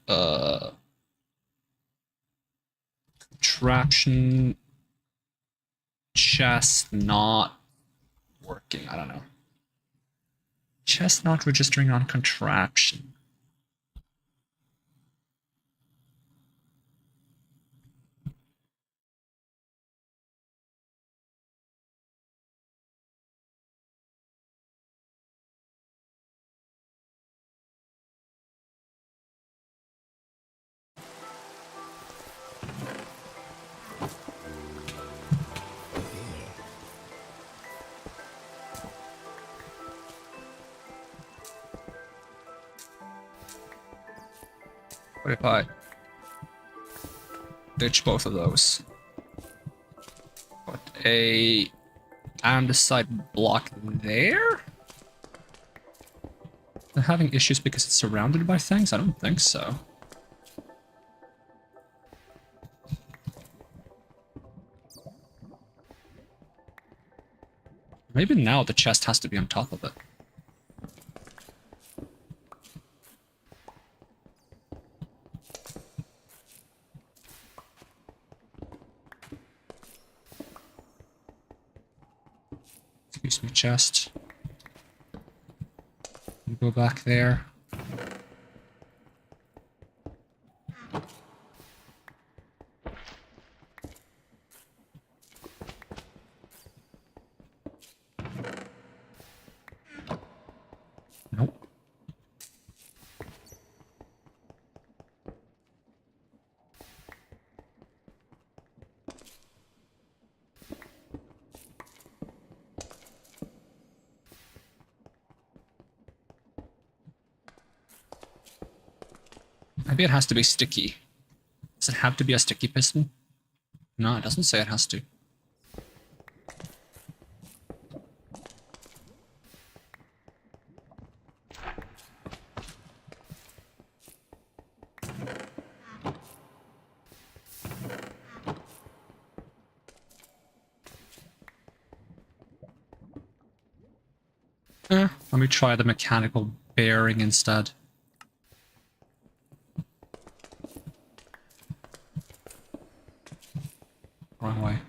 contraption chest not working. I don't know. Chest not registering on contraption. What if I ditch both of those? a andesite block there? They're having issues because it's surrounded by things? I don't think so. Maybe now the chest has to be on top of it. Excuse me, chest. Go back there. Nope. Maybe it has to be sticky. Does it have to be a sticky piston? No, it doesn't say it has to. Let me try the mechanical bearing instead. Wrong way.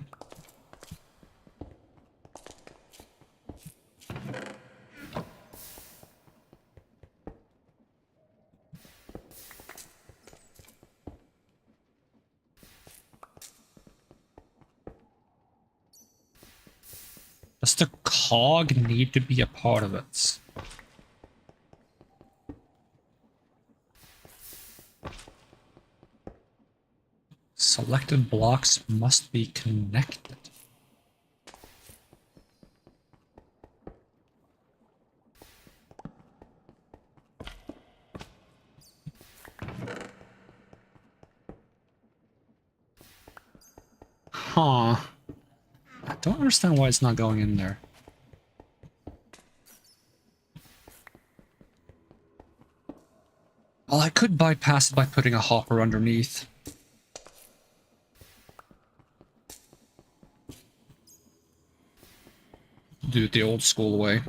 Does the cog need to be a part of it? Selected blocks must be connected. Huh. I don't understand why it's not going in there. Well, I could bypass it by putting a hopper underneath. Do it the old school way.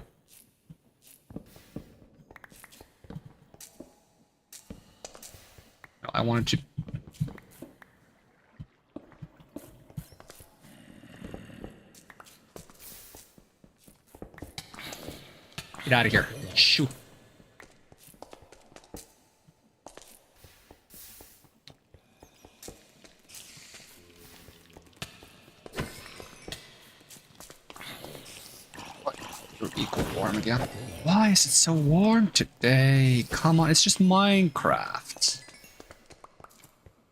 I wanted to... Get out of here. Shoot. Equal warm again. Why is it so warm today? Come on, it's just Minecraft.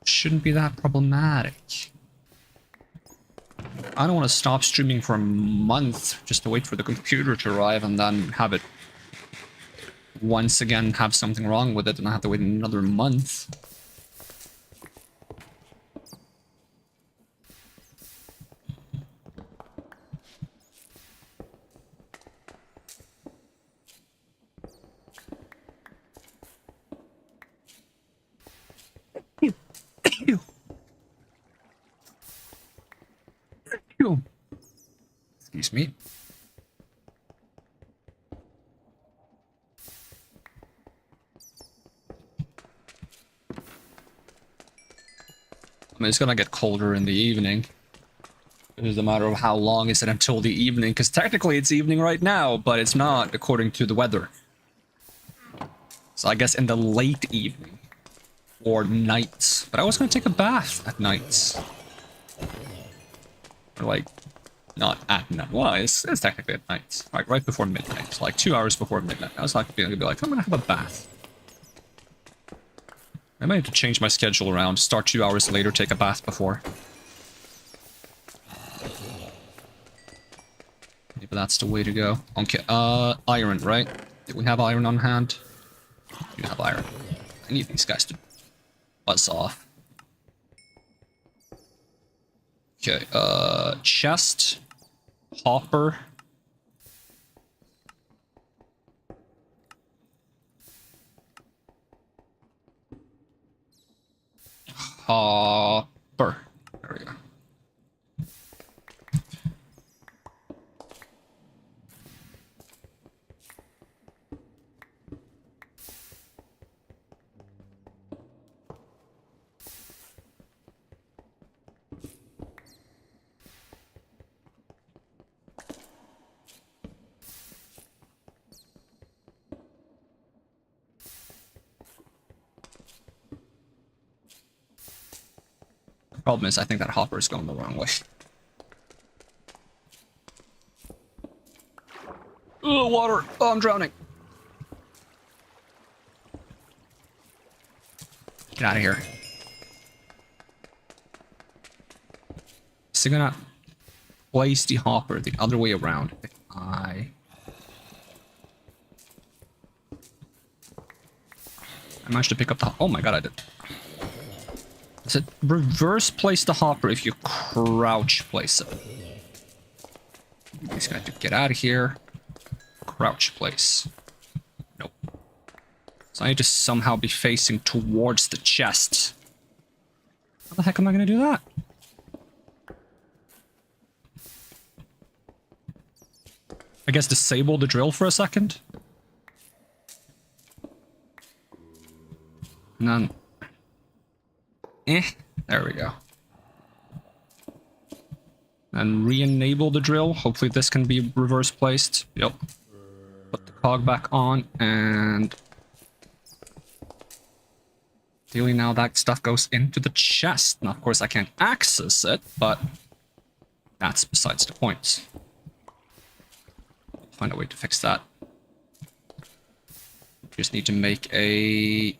Shouldn't be that problematic. I don't want to stop streaming for a month just to wait for the computer to arrive and then have it once again have something wrong with it and I have to wait another month. Excuse me. I mean, it's gonna get colder in the evening. It is a matter of how long is it until the evening, because technically it's evening right now, but it's not according to the weather. So I guess in the late evening. Or nights. But I was gonna take a bath at nights. Or like, not at night. Well, it's technically at night. Like right before midnight. Like 2 hours before midnight. I was like, gonna be like, I'm gonna have a bath. I might have to change my schedule around. Start 2 hours later, take a bath before. Maybe that's the way to go. Okay, iron, right? Did we have iron on hand? We have iron. I need these guys to buzz off. Okay, chest, hopper. Hopper. There we go. Problem is, I think that hopper is going the wrong way. Oh, water! Oh, I'm drowning. Get out of here. So I'm gonna place the hopper the other way around. If I managed to pick up the... Oh my god, I did. Is it reverse place the hopper if you crouch place it? He's gonna have to get out of here. Crouch place. Nope. So I need to somehow be facing towards the chest. How the heck am I gonna do that? I guess disable the drill for a second. None. There we go. And re-enable the drill. Hopefully this can be reverse placed. Yep. Put the cog back on and... Ideally now that stuff goes into the chest. Now of course I can't access it, but that's besides the point. Find a way to fix that. Just need to make a...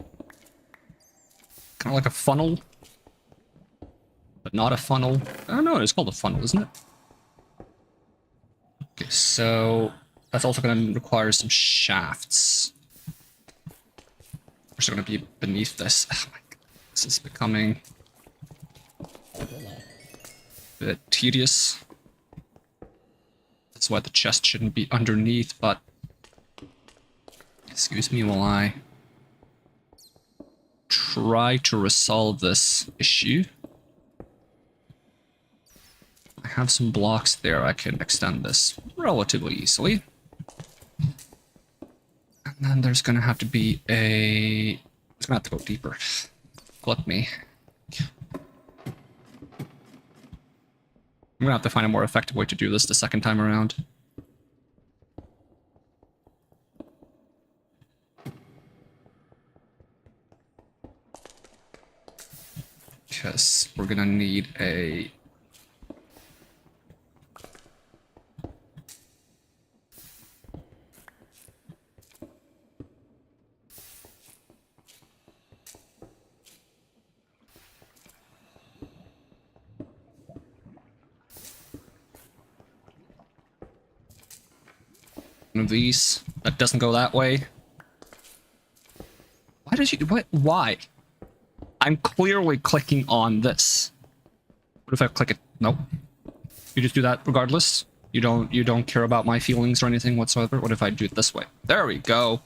kind of like a funnel. But not a funnel. Oh no, it's called a funnel, isn't it? Okay, so that's also going to require some shafts. Which are going to be beneath this. Oh my god, this is becoming a bit tedious. That's why the chest shouldn't be underneath, but excuse me while I try to resolve this issue. I have some blocks there. I can extend this relatively easily. And then there's gonna have to be a... It's gonna have to go deeper. Let me. I'm gonna have to find a more effective way to do this the second time around. Because we're gonna need a... one of these that doesn't go that way. Why did you... What? Why? I'm clearly clicking on this. What if I click it? Nope. You just do that regardless? You don't care about my feelings or anything whatsoever? What if I do it this way? There we go.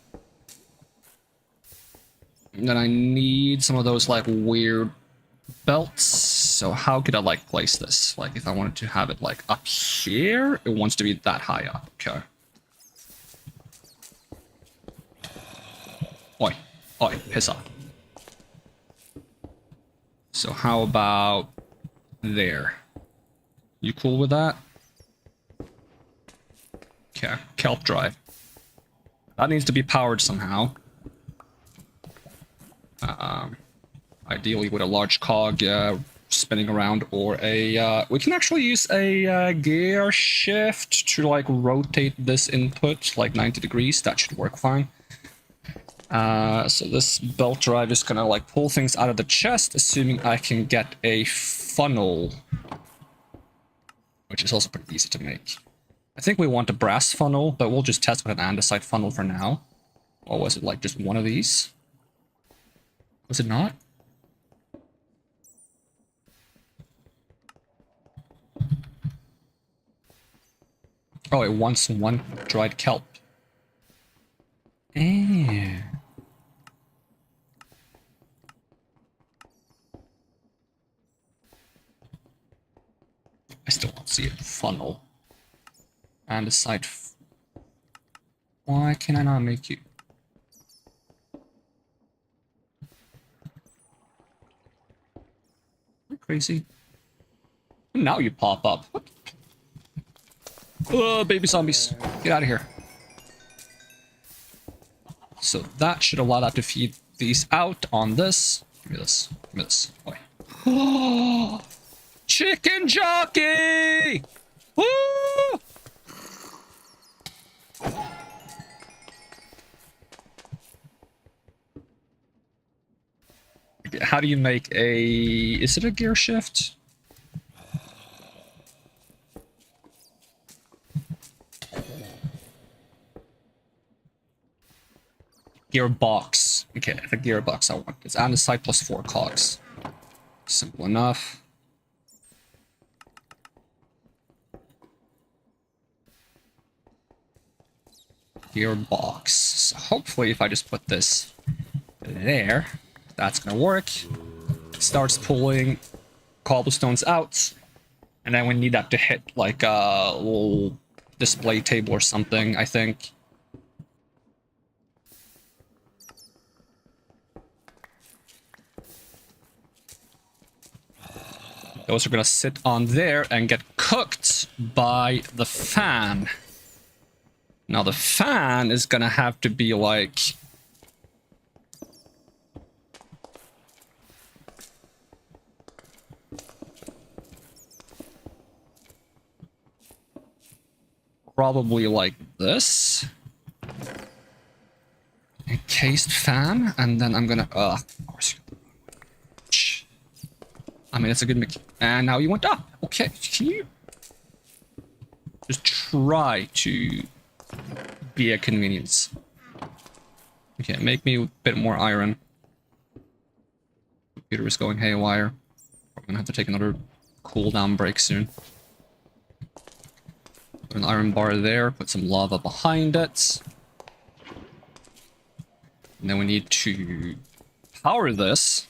And then I need some of those like weird belts. So how could I like place this? Like if I wanted to have it like up here, it wants to be that high up. Okay. Oi. Oi, piss off. So how about there? You cool with that? Okay, kelp drive. That needs to be powered somehow. Ideally with a large cog spinning around, or a... we can actually use a gear shift to like rotate this input like 90 degrees. That should work fine. So this belt drive is gonna like pull things out of the chest, assuming I can get a funnel, which is also pretty easy to make. I think we want a brass funnel, but we'll just test with an andesite funnel for now. Or was it like just one of these? Was it not? Oh, it wants one dried kelp. Eh. I still don't see a funnel. And a side. Why can I not make you? You're crazy. Now you pop up. What? Oh, baby zombies. Get out of here. So that should allow that to feed these out on this. Give me this. Give me this. Boy. Oh, chicken jockey! Woo! How do you make a... Is it a gear shift? Gearbox. Okay, the gearbox I want. It's andesite plus 4 cogs. Simple enough. Gearbox. So hopefully if I just put this there, that's gonna work. It starts pulling cobblestones out. And then we need that to hit like a little display table or something, I think. Those are gonna sit on there and get cooked by the fan. Now the fan is gonna have to be like... probably like this. Encased fan, and then I'm gonna... of course. I mean, it's a good mix. And now you went up. Okay, can you just try to be a convenience? Okay, make me a bit more iron. Computer is going haywire. We're gonna have to take another cooldown break soon. Put an iron bar there, put some lava behind it. And then we need to power this.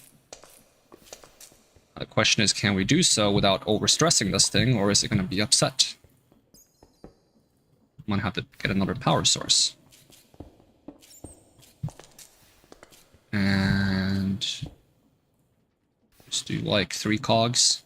The question is, can we do so without overstressing this thing, or is it going to be upset? I'm going to have to get another power source. And just do like 3 cogs.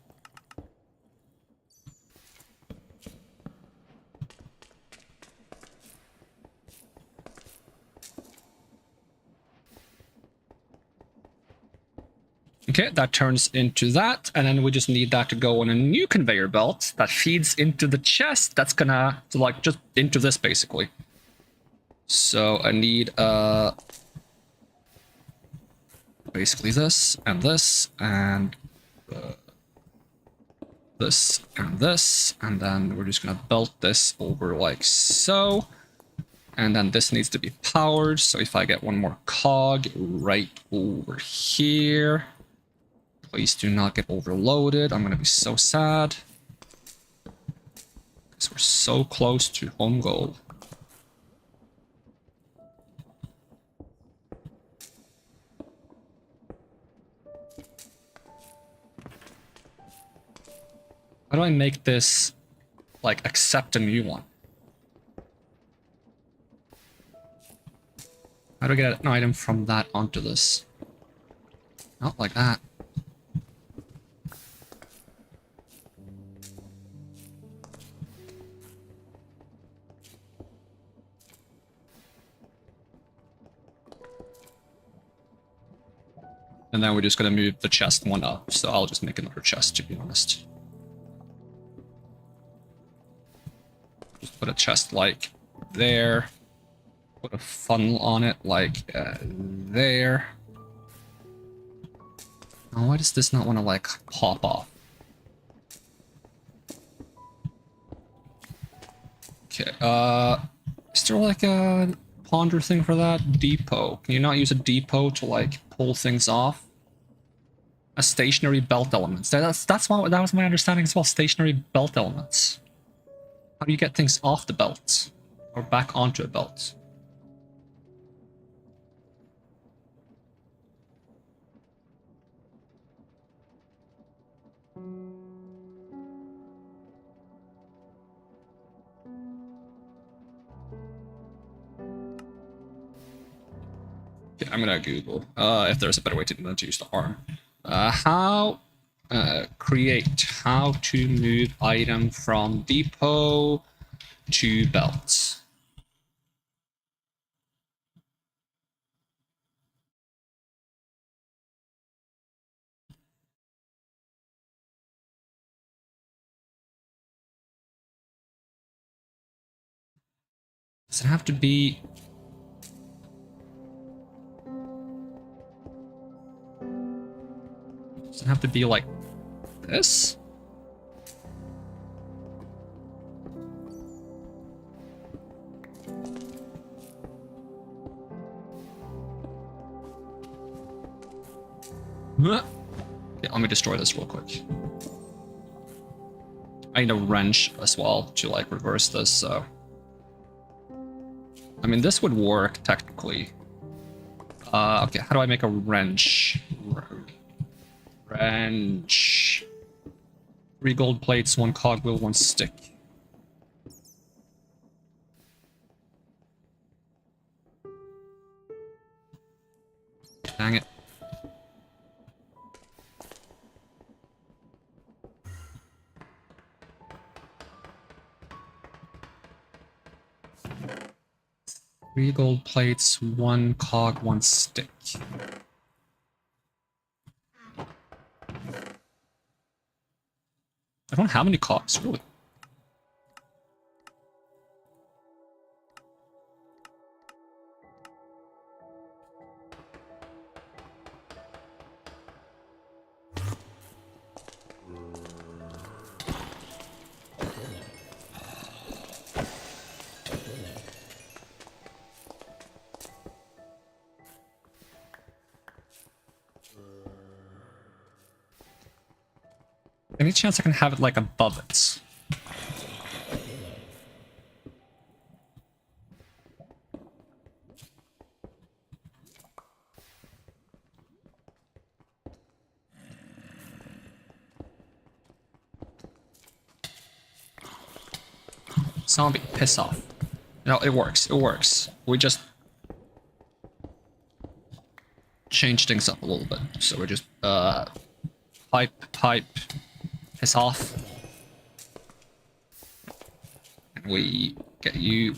Okay, that turns into that, and then we just need that to go on a new conveyor belt that feeds into the chest. That's gonna, like, just into this, basically. So I need, basically this, and this, and this, and this, and then we're just gonna belt this over like so. And then this needs to be powered, so if I get one more cog right over here... Please do not get overloaded. I'm going to be so sad. Because we're so close to home goal. How do I make this, like, accept a new one? How do I get an item from that onto this? Not like that. And then we're just gonna move the chest one up, so I'll just make another chest, to be honest. Just put a chest like there. Put a funnel on it like there. Oh, why does this not want to like pop off? Okay, is there like a ponder thing for that? Depot. Can you not use a depot to like pull things off? A stationary belt elements. That was my understanding as well. Stationary belt elements. How do you get things off the belt? Or back onto a belt? Okay, I'm gonna Google if there's a better way to use the arm. How to move item from depot to belt. Does it have to be? Does it have to be like this? Okay, let me destroy this real quick. I need a wrench as well to like reverse this, so. I mean, this would work technically. Okay, how do I make a wrench? Wrench. 3 gold plates, 1 cogwheel, 1 stick. Dang it. Three gold plates, 1 cog, 1 stick. I don't have any cogs, really. Any chance I can have it like above it? Zombie, piss off. No, it works, it works. We just change things up a little bit. So we're just, pipe, piss off. And we get you,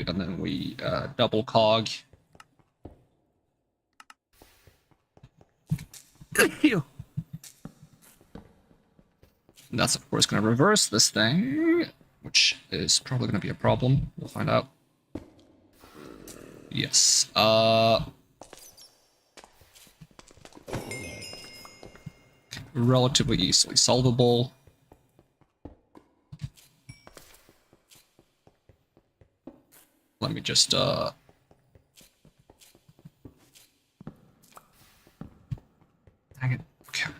and then we, double cog. That's of course gonna reverse this thing, which is probably gonna be a problem. We'll find out. Yes, relatively easily solvable. Let me just, dang it, okay.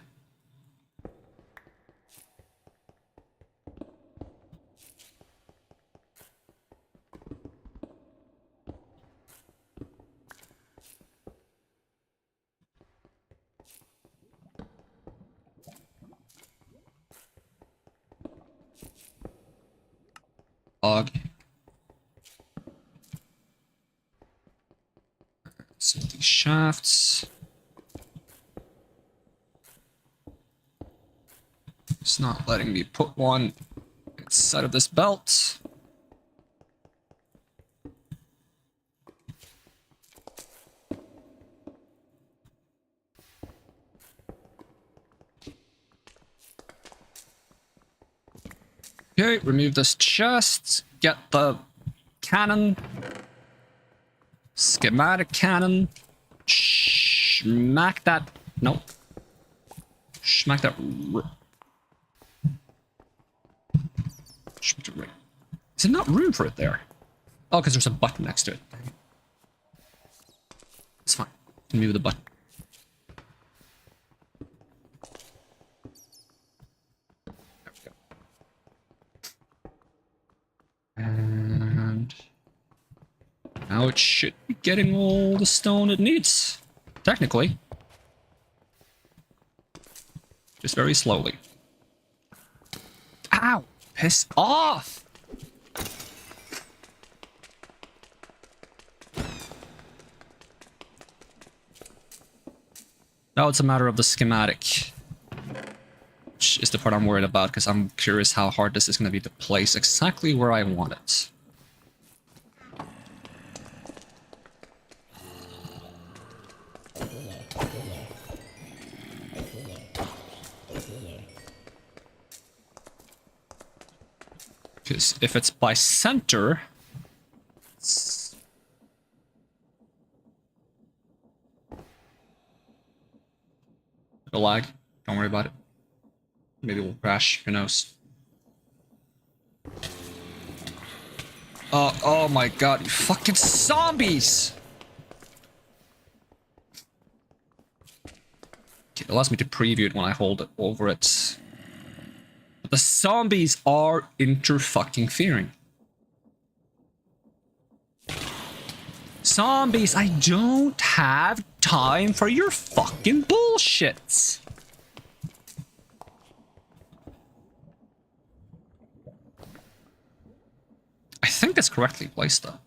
Cog. So these shafts. It's not letting me put one inside of this belt. Okay, remove this chest, get the cannon, schematic cannon, smack that, nope, smack that, is it not room for it there? Oh, because there's a button next to it. It's fine, move the button. should be getting all the stone it needs. Technically. Just very slowly. Ow! Piss off! Now it's a matter of the schematic. Which is the part I'm worried about, because I'm curious how hard this is going to be to place exactly where I want it. Because if it's by center... It's... a lag. Don't worry about it. Maybe we'll crash. Who knows? Oh my god, you fucking zombies! Okay, it allows me to preview it when I hold it over it. The zombies are inter-fucking-fering. Zombies, I don't have time for your fucking bullshit. I think it's correctly placed though.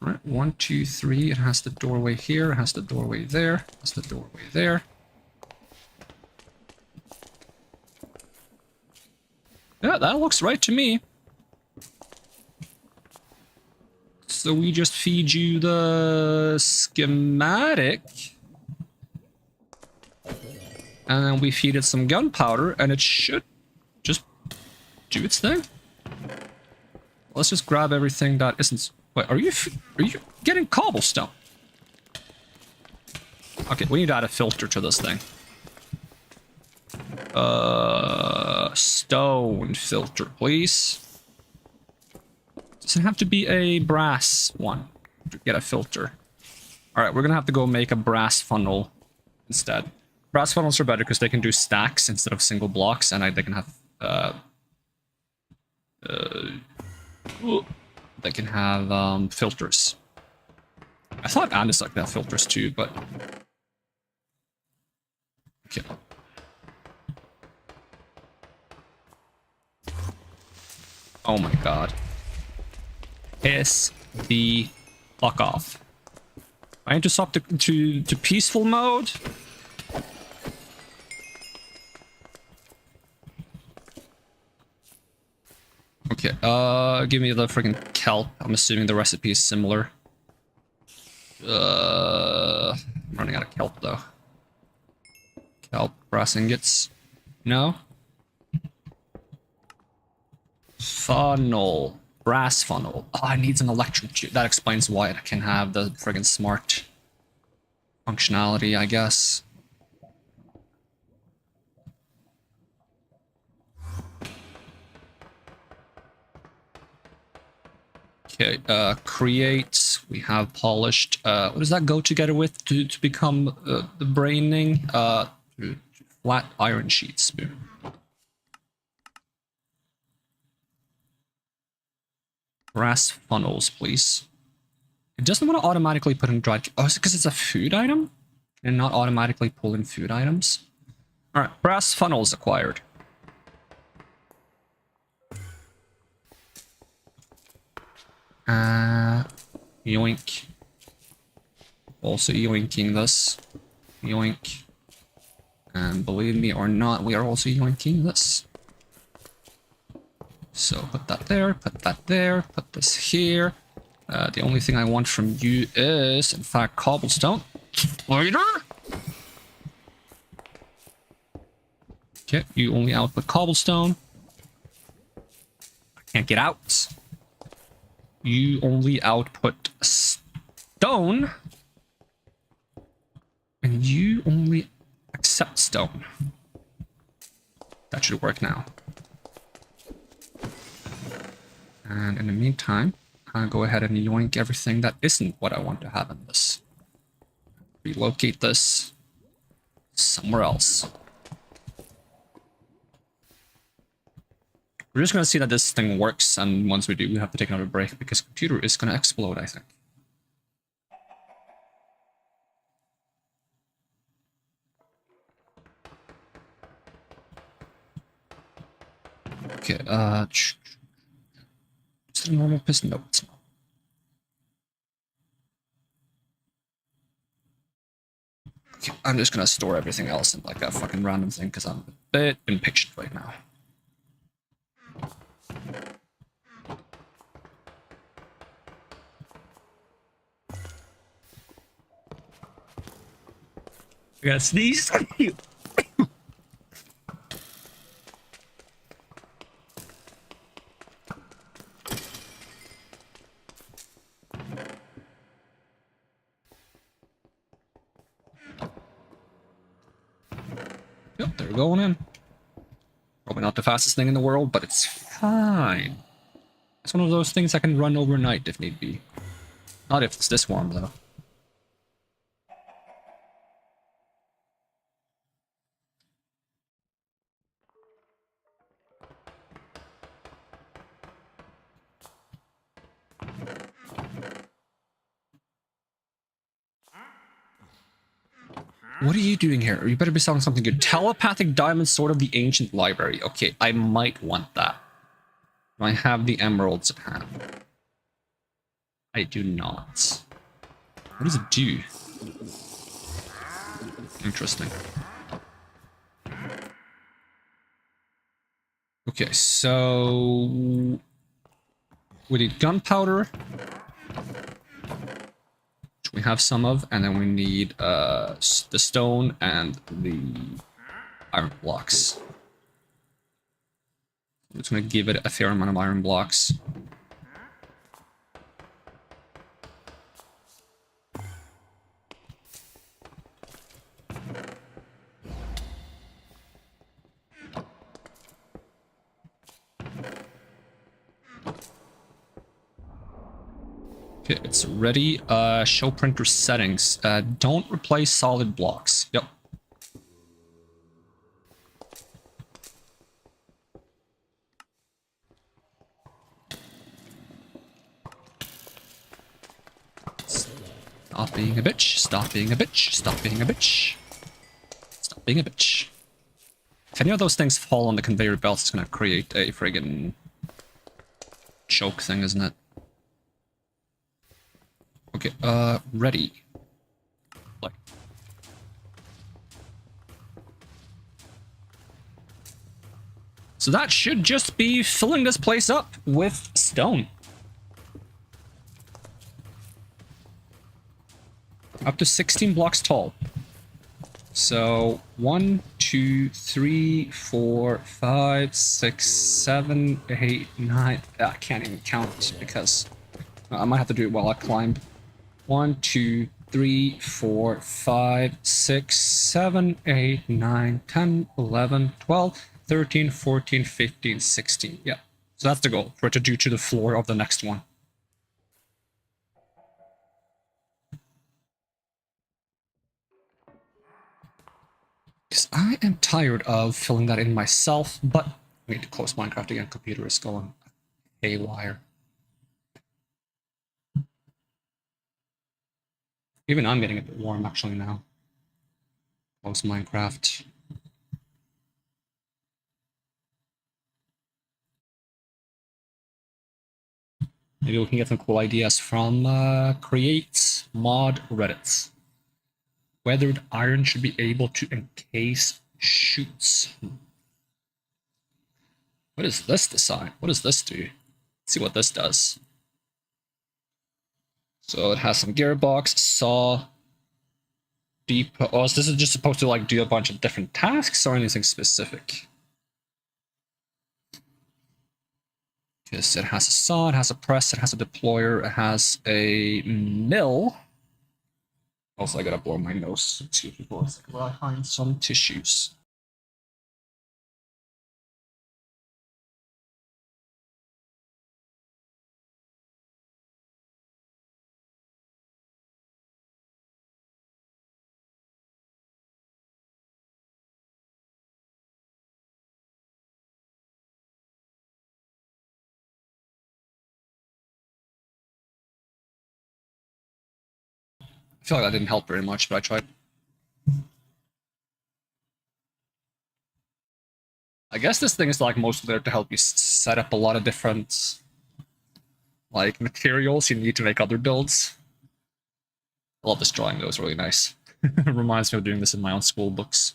Right, 1, 2, 3. It has the doorway here, it has the doorway there, it has the doorway there. Yeah, that looks right to me. So we just feed you the schematic. And then we feed it some gunpowder, and it should just do its thing. Let's just grab everything that isn't... Wait, are you getting cobblestone? Okay, we need to add a filter to this thing. Stone filter, please. Does it have to be a brass one to get a filter? Alright, we're gonna have to go make a brass funnel instead. Brass funnels are better because they can do stacks instead of single blocks, and they can have they can have filters. I thought andesite could have filters too, but okay. Oh my god. Piss the fuck off. I need to swap to peaceful mode. Okay, give me the freaking kelp. I'm assuming the recipe is similar. I'm running out of kelp though. Kelp, brass ingots. No? Funnel. Brass funnel. Oh, it needs an electric tube. That explains why it can have the friggin' smart functionality, I guess. Okay, create. We have polished. What does that go together with to become the braining? Flat iron sheet spoon. Brass funnels, please. It doesn't want to automatically put in dried... Oh, is it because it's a food item? And not automatically pull in food items? Alright, brass funnels acquired. Yoink. Also yoinking this. Yoink. And believe me or not, we are also yoinking this. So put that there, put this here. The only thing I want from you is, in fact, cobblestone. Later! Okay, you only output cobblestone. I can't get out. You only output stone. And you only accept stone. That should work now. And in the meantime, I'll go ahead and yoink everything that isn't what I want to have in this. Relocate this somewhere else. We're just going to see that this thing works, and once we do, we have to take another break because the computer is going to explode, I think. Okay, is it a normal piston? No, it's not. Okay, I'm just going to store everything else in like a fucking random thing because I'm a bit impatient right now. I gotta sneeze. Yep, they're going in. Probably not the fastest thing in the world, but it's fine. It's one of those things I can run overnight if need be. Not if it's this warm, though. What are you doing here? You better be selling something good. Telepathic Diamond Sword of the Ancient Library. Okay, I might want that. Do I have the emeralds at hand? I do not. What does it do? Interesting. Okay, so we need gunpowder, which we have some of, and then we need the stone and the iron blocks. I'm just gonna give it a fair amount of iron blocks. Okay, it's ready. Show printer settings. Don't replace solid blocks. Yep. Stop being a bitch. Stop being a bitch. Stop being a bitch. Stop being a bitch. If any of those things fall on the conveyor belt, it's gonna create a friggin' choke thing, isn't it? Okay, ready. Like. So that should just be filling this place up with stone. Up to 16 blocks tall. So 1, 2, 3, 4, 5, 6, 7, 8, 9. I can't even count because I might have to do it while I climb. 1, 2, 3, 4, 5, 6, 7, 8, 9, 10, 11, 12, 13, 14, 15, 16. Yeah. So that's the goal, for it to do to the floor of the next one. Because I am tired of filling that in myself, but I need to close Minecraft again. Computer is going haywire. Even I'm getting a bit warm actually now. Close Minecraft. Maybe we can get some cool ideas from Create Mod Reddit. Weathered iron should be able to encase chutes. What is this design? What does this do? Let's see what this does. So it has some gearbox, saw, deep. Oh, so this is just supposed to like do a bunch of different tasks or anything specific? Because it has a saw, it has a press, it has a deployer, it has a mill. Also, I gotta blow my nose. Excuse me for a second while I find some tissues. I feel like that didn't help very much, but I tried. I guess this thing is like mostly there to help you set up a lot of different like materials you need to make other builds. I love this drawing though, it's really nice. It reminds me of doing this in my own school books.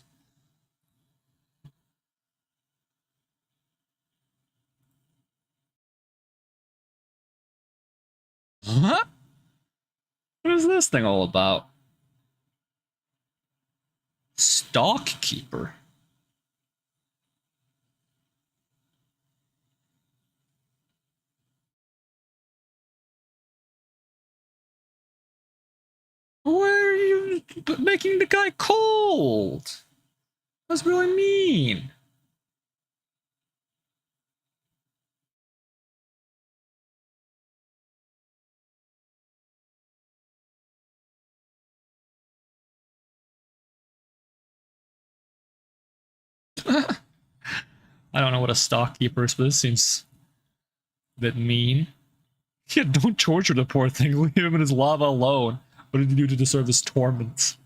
Huh? What is this thing all about? Stockkeeper. Why are you making the guy cold? That's really mean. I don't know what a stockkeeper is, but this seems a bit mean. Yeah, don't torture the poor thing. Leave him in his lava alone. What did he do to deserve this torment?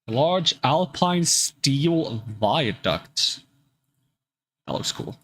A large alpine steel viaduct. That looks cool.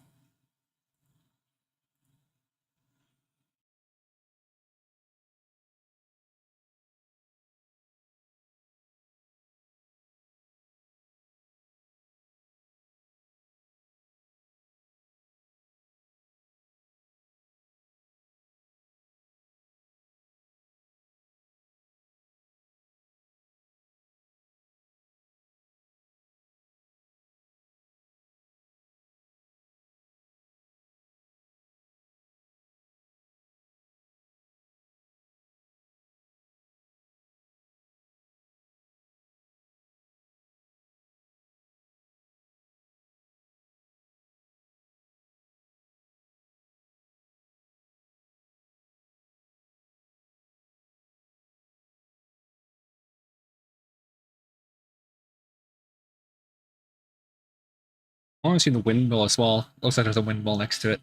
I want to see the windmill as well. Looks like there's a windmill next to it.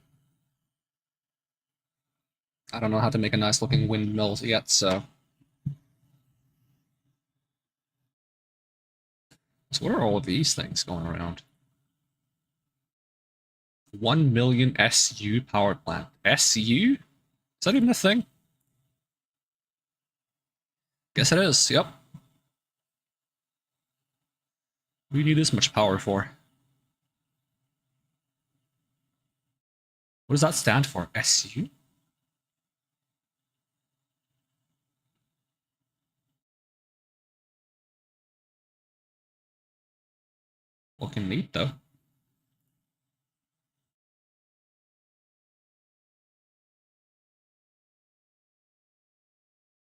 I don't know how to make a nice looking windmill yet, so. So what are all of these things going around? 1 million SU power plant. SU? Is that even a thing? Guess it is, yep. What do you need this much power for? What does that stand for? SU? Looking neat, though.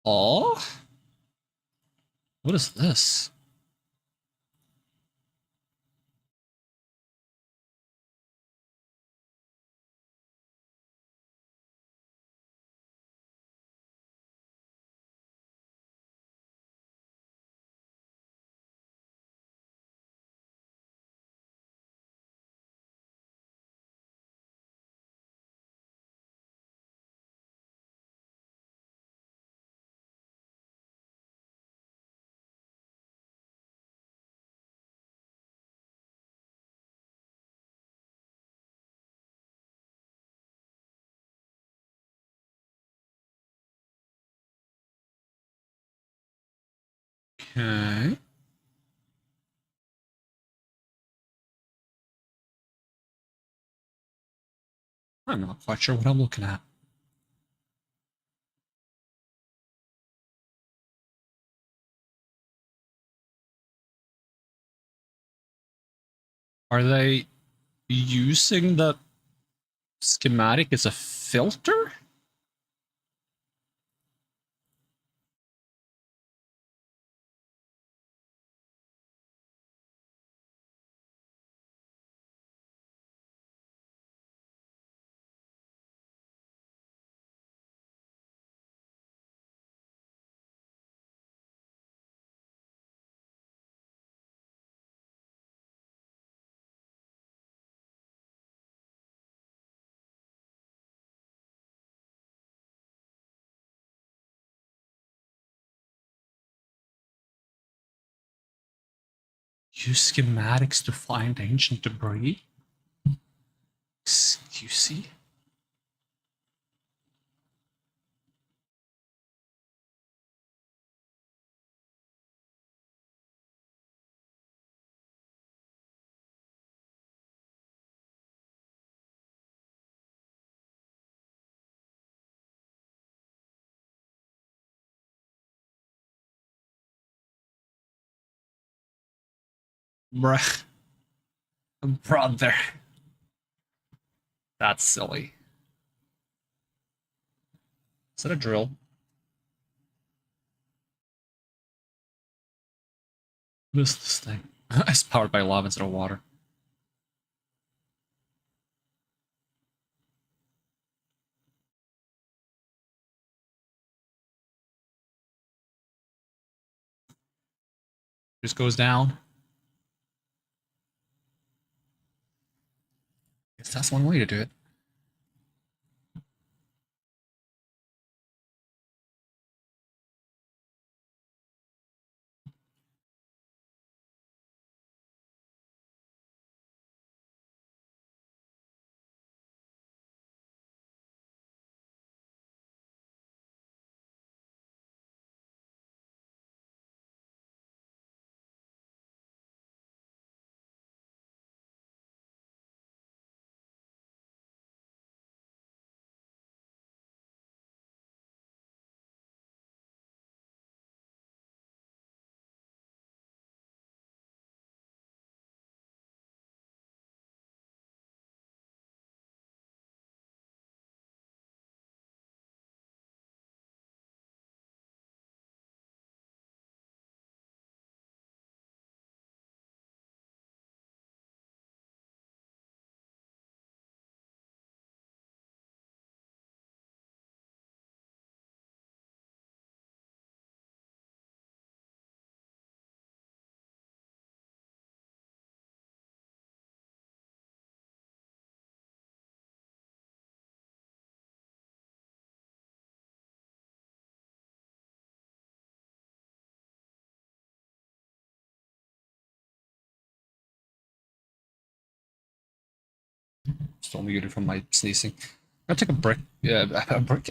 Oh, what is this? Okay. I'm not quite sure what I'm looking at. Are they using the schematic as a filter? Use schematics to find ancient debris? Excuse me? Bruh. Brother. That's silly. Is that a drill? What is this thing? It's powered by lava instead of water. Just goes down. Guess that's one way to do it. Still muted from my sneezing. I'm gonna take a break.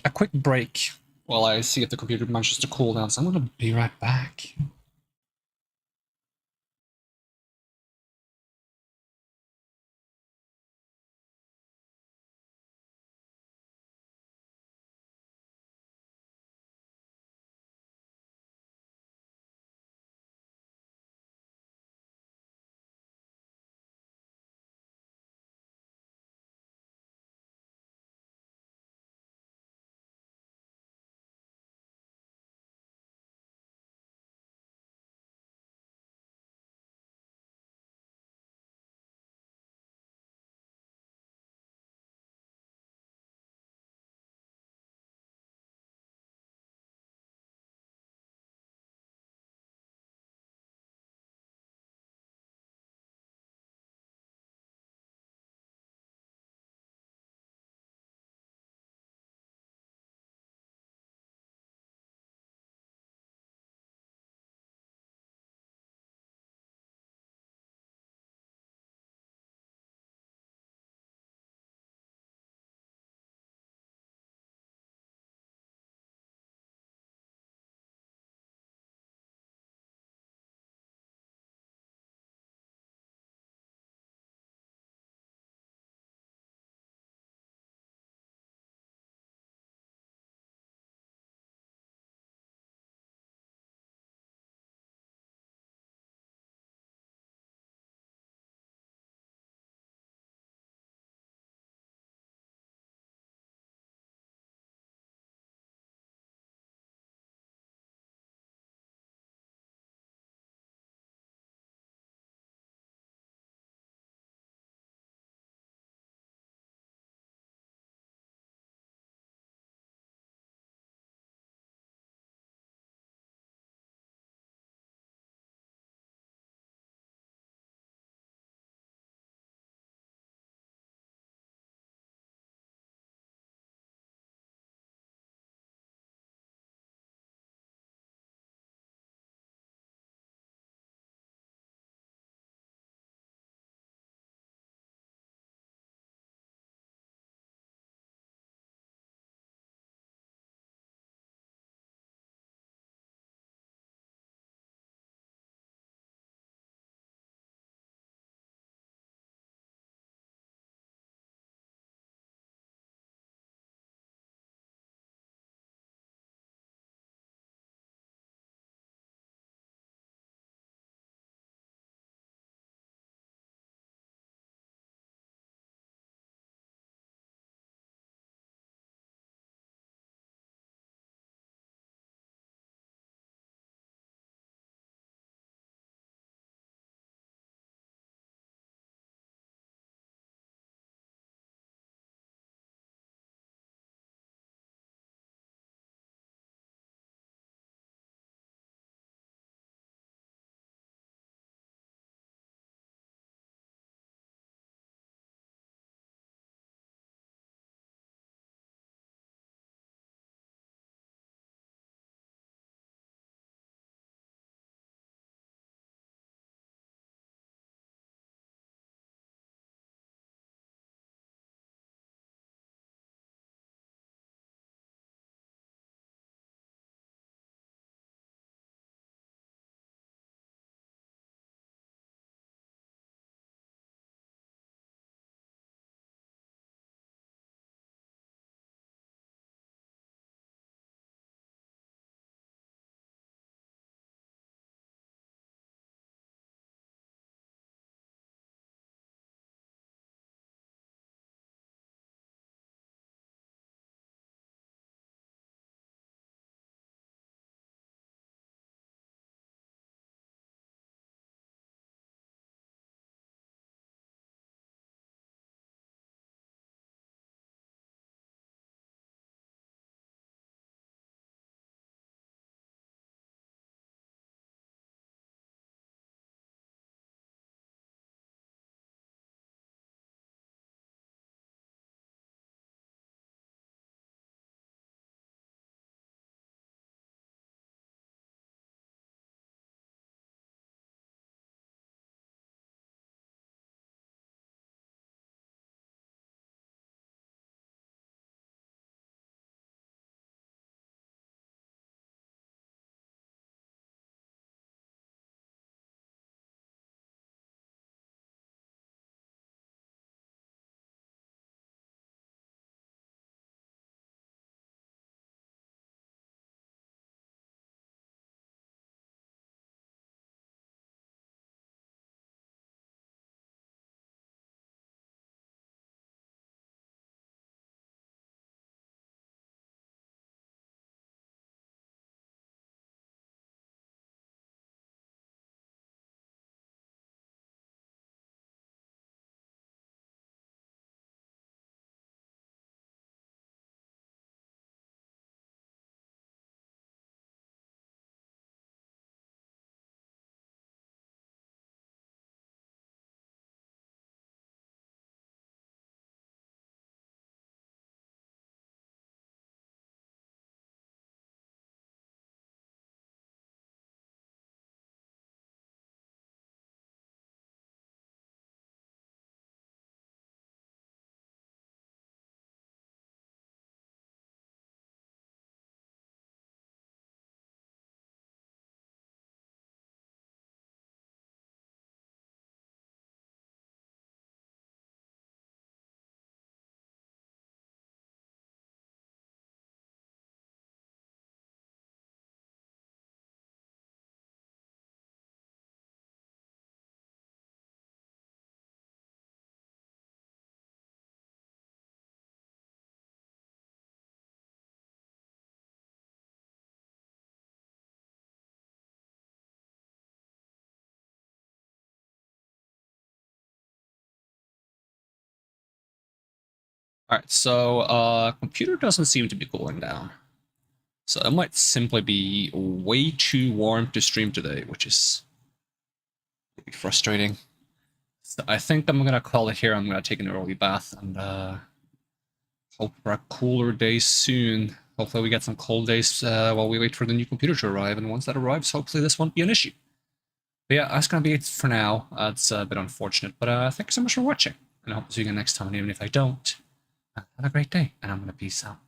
A quick break while I see if the computer manages to cool down. So I'm gonna be right back. Alright, so computer doesn't seem to be cooling down. So it might simply be way too warm to stream today, which is really frustrating. So I think I'm gonna call it here. I'm gonna take an early bath and hope for a cooler day soon. Hopefully we get some cold days while we wait for the new computer to arrive, and once that arrives, hopefully this won't be an issue. But yeah, that's gonna be it for now. It's a bit unfortunate, but thank you so much for watching, and I hope to see you again next time, and even if I don't, have a great day, and I'm gonna peace out.